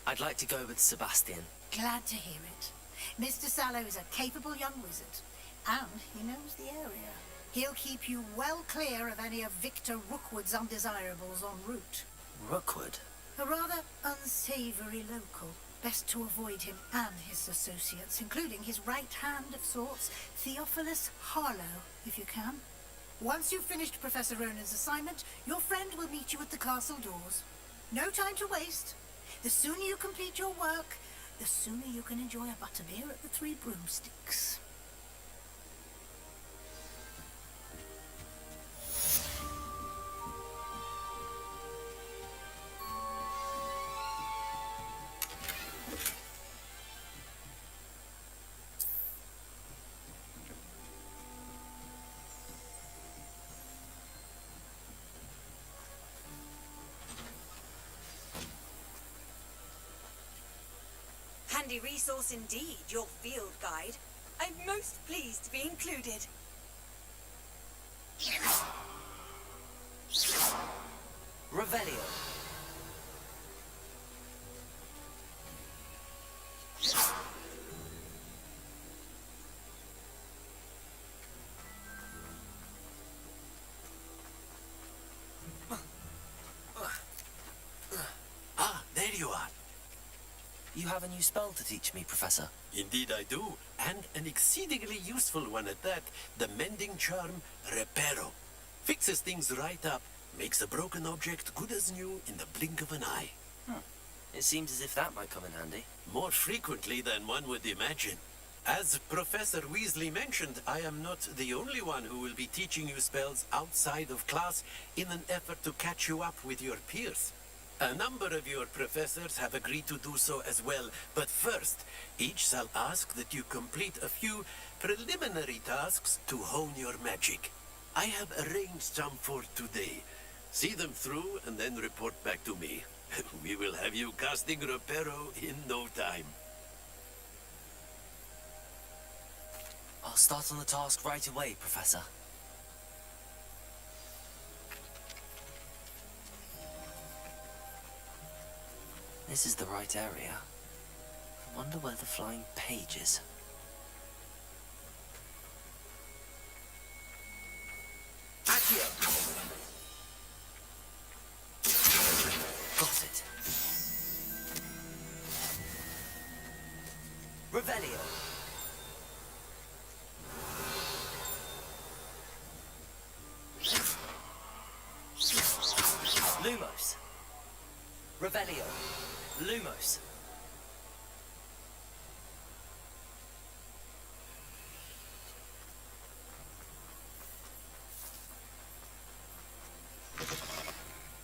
I'd like to go with Sebastian. Glad to hear it. Mr. Sallow is a capable young wizard, and he knows the area. He'll keep you well clear of any of Victor Rookwood's undesirables en route. Rookwood? A rather unsavory local. Best to avoid him and his associates, including his right hand of sorts, Theophilus Harlow, if you can. Once you've finished Professor Ronan's assignment, your friend will meet you at the castle doors. No time to waste. The sooner you complete your work, the sooner you can enjoy a butterbeer at the Three Broomsticks. Handy resource indeed, your field guide. I'm most pleased to be included. Revelio. you have a new spell to teach me, Professor? Indeed I do, and an exceedingly useful one at that. The mending charm, Reparo. Fixes things right up, makes a broken object good as new in the blink of an eye. It seems as if that might come in handy. More frequently than one would imagine. As Professor Weasley mentioned, I am not the only one who will be teaching you spells outside of class in an effort to catch you up with your peers. A number of your professors have agreed to do so as well, but first, each shall ask that you complete a few preliminary tasks to hone your magic. I have arranged some for today. See them through and then report back to me. We will have you casting Reparo in no time. I'll start on the task right away, Professor. This is the right area. I wonder where the flying page is. Accio! Got it. Revelio. Lumos. Revelio. Lumos.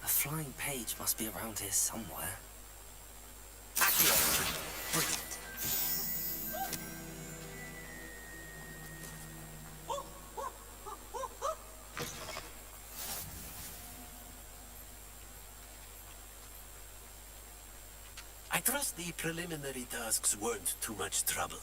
A flying page must be around here somewhere. Accio. Brilliant. I trust the preliminary tasks weren't too much trouble.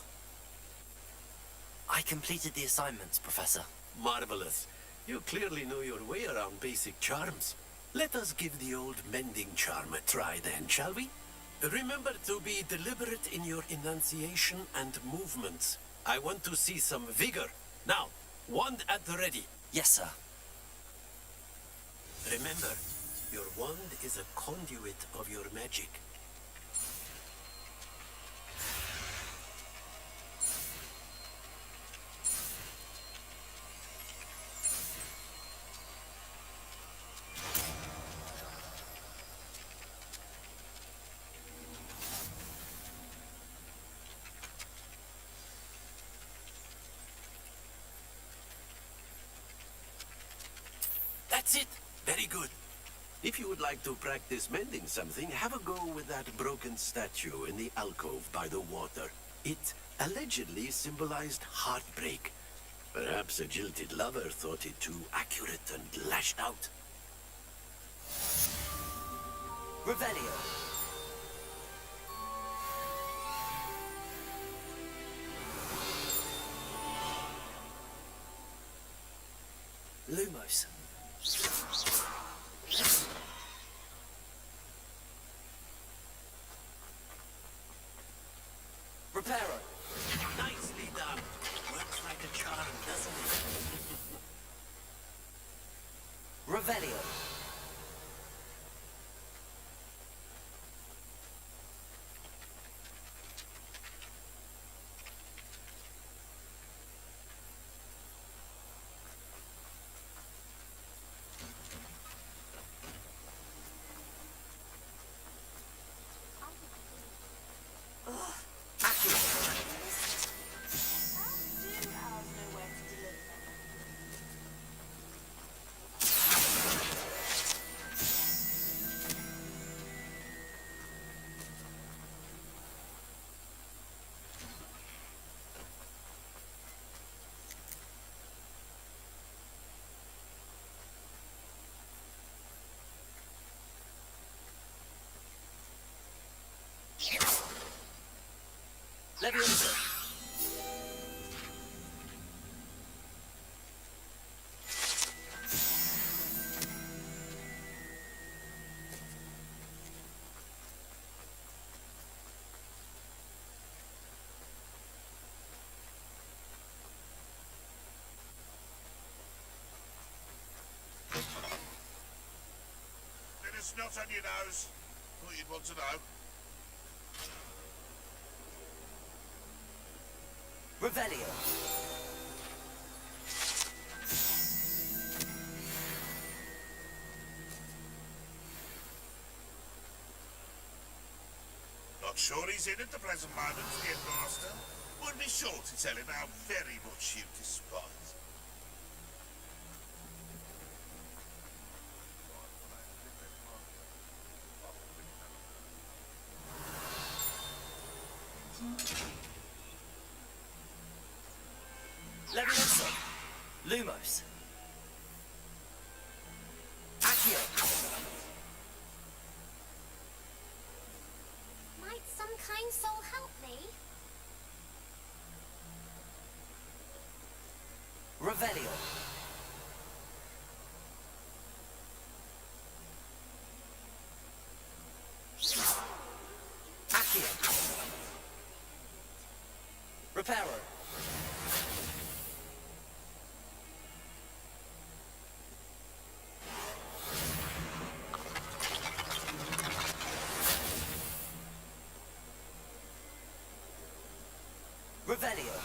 I completed the assignments, Professor. Marvelous. You clearly know your way around basic charms. Let us give the old mending charm a try then, shall we? Remember to be deliberate in your enunciation and movements. I want to see some vigor. Now, wand at the ready. Yes, sir. Remember, your wand is a conduit of your magic. That's it. Very good. If you would like to practice mending something, have a go with that broken statue in the alcove by the water. It allegedly symbolized heartbreak. Perhaps a jilted lover thought it too accurate and lashed out. Revelio. Lumos. Reparo. Nicely done. Works like a charm, doesn't it? Revelio. Leviosa. Bit of snot on your nose. Thought you'd want to know. sure he's in at the present moment, dear master. Would be sure to tell him how very much you despise him. Leviosa. Lumos. Accio. Might some kind soul help me? Revelio. Accio. Reparo. Revelio.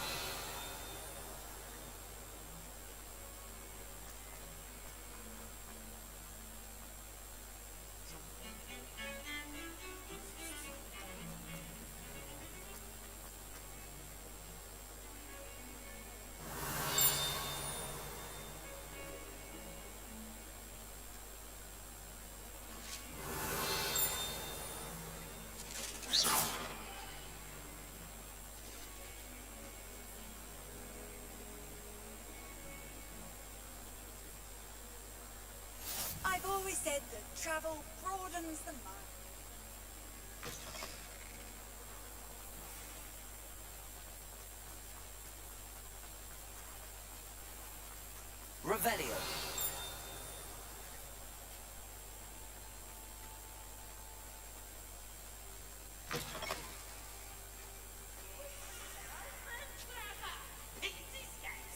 I've always said that travel broadens the mind. Revelio.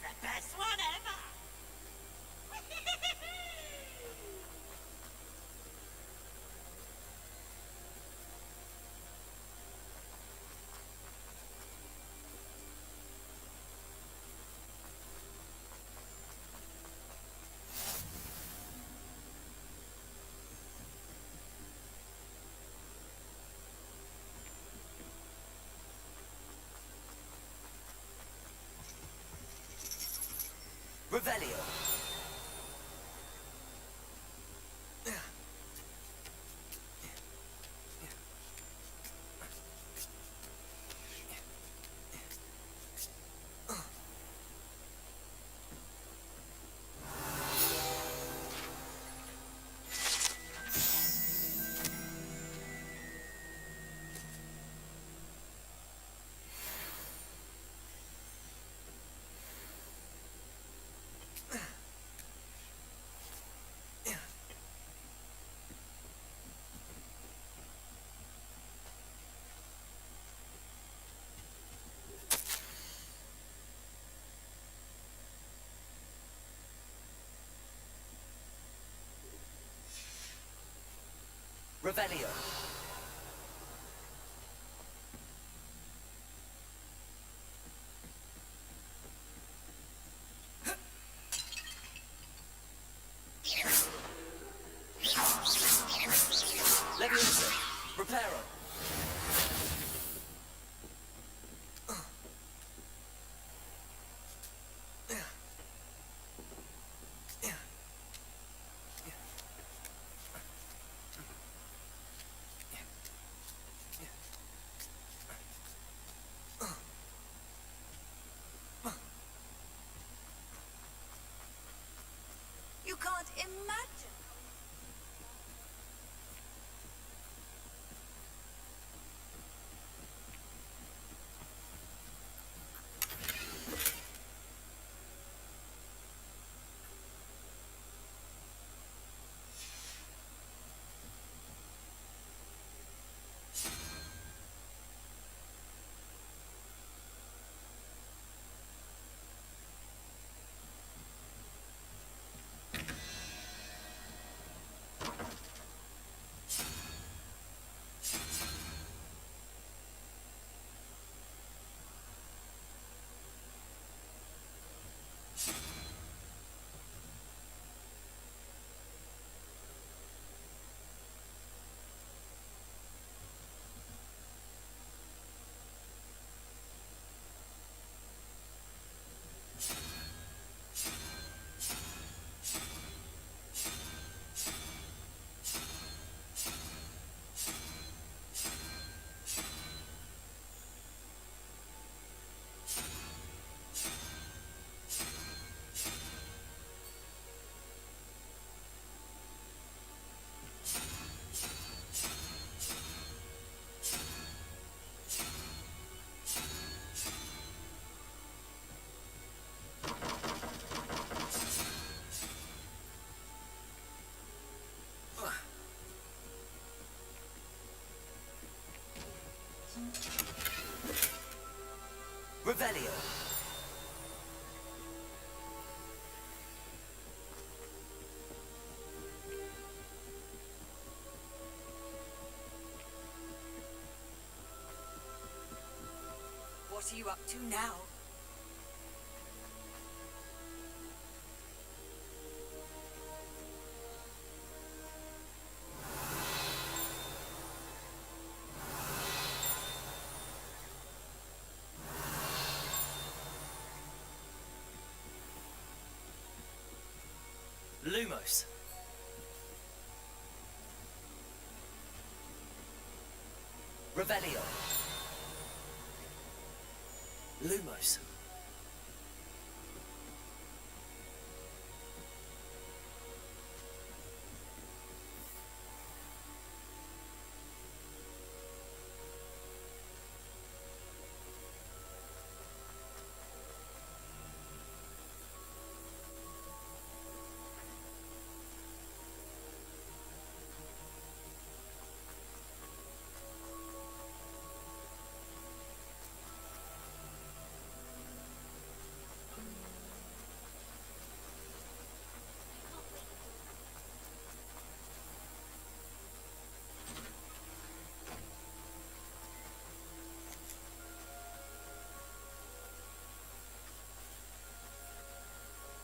The best one ever! Revelio. Revelio. Leviosa. Reparo. You can't imagine. What's you up to now? Lumos. Revelio. Lumos.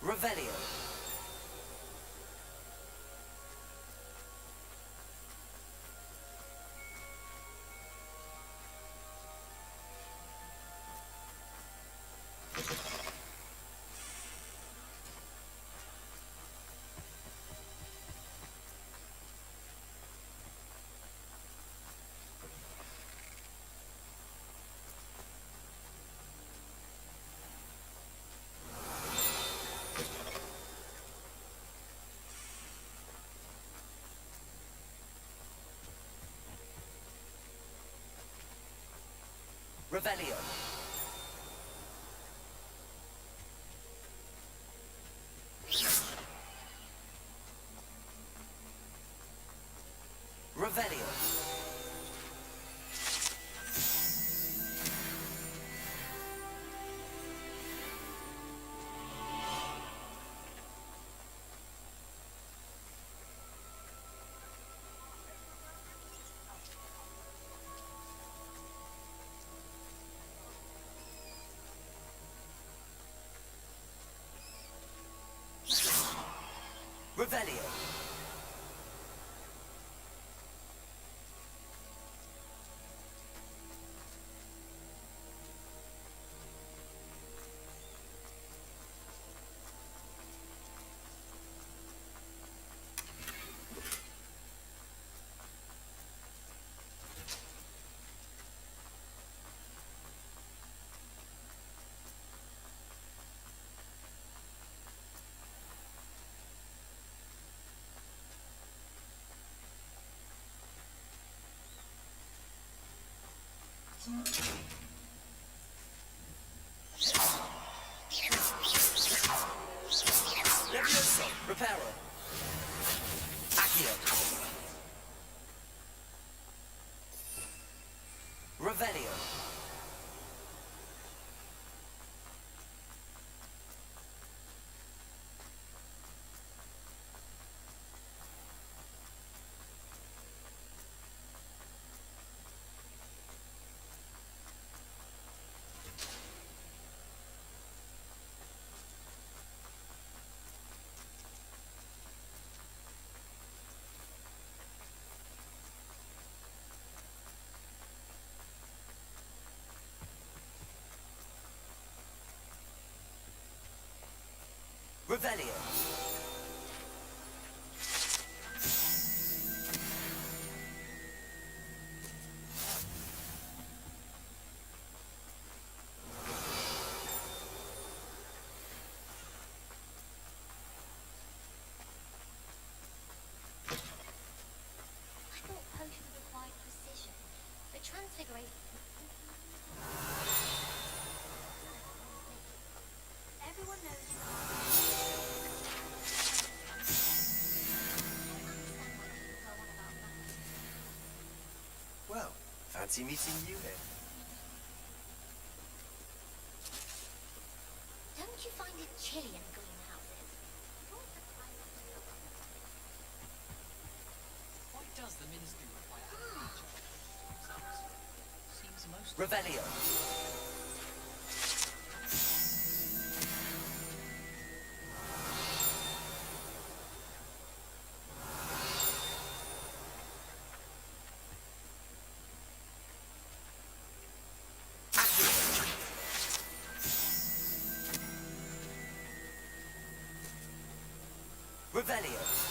Revelio. Revelio. Revelio. Revelio. Levioso. Reparo. Accio. Revelio. Revelio. I thought potions required precision, but transfiguration... Everyone knows you Well, fancy meeting you here. Don't you find it chilly in greenhouses? Why does the ministry require agriculture? Seems most... Revelio. Revelio.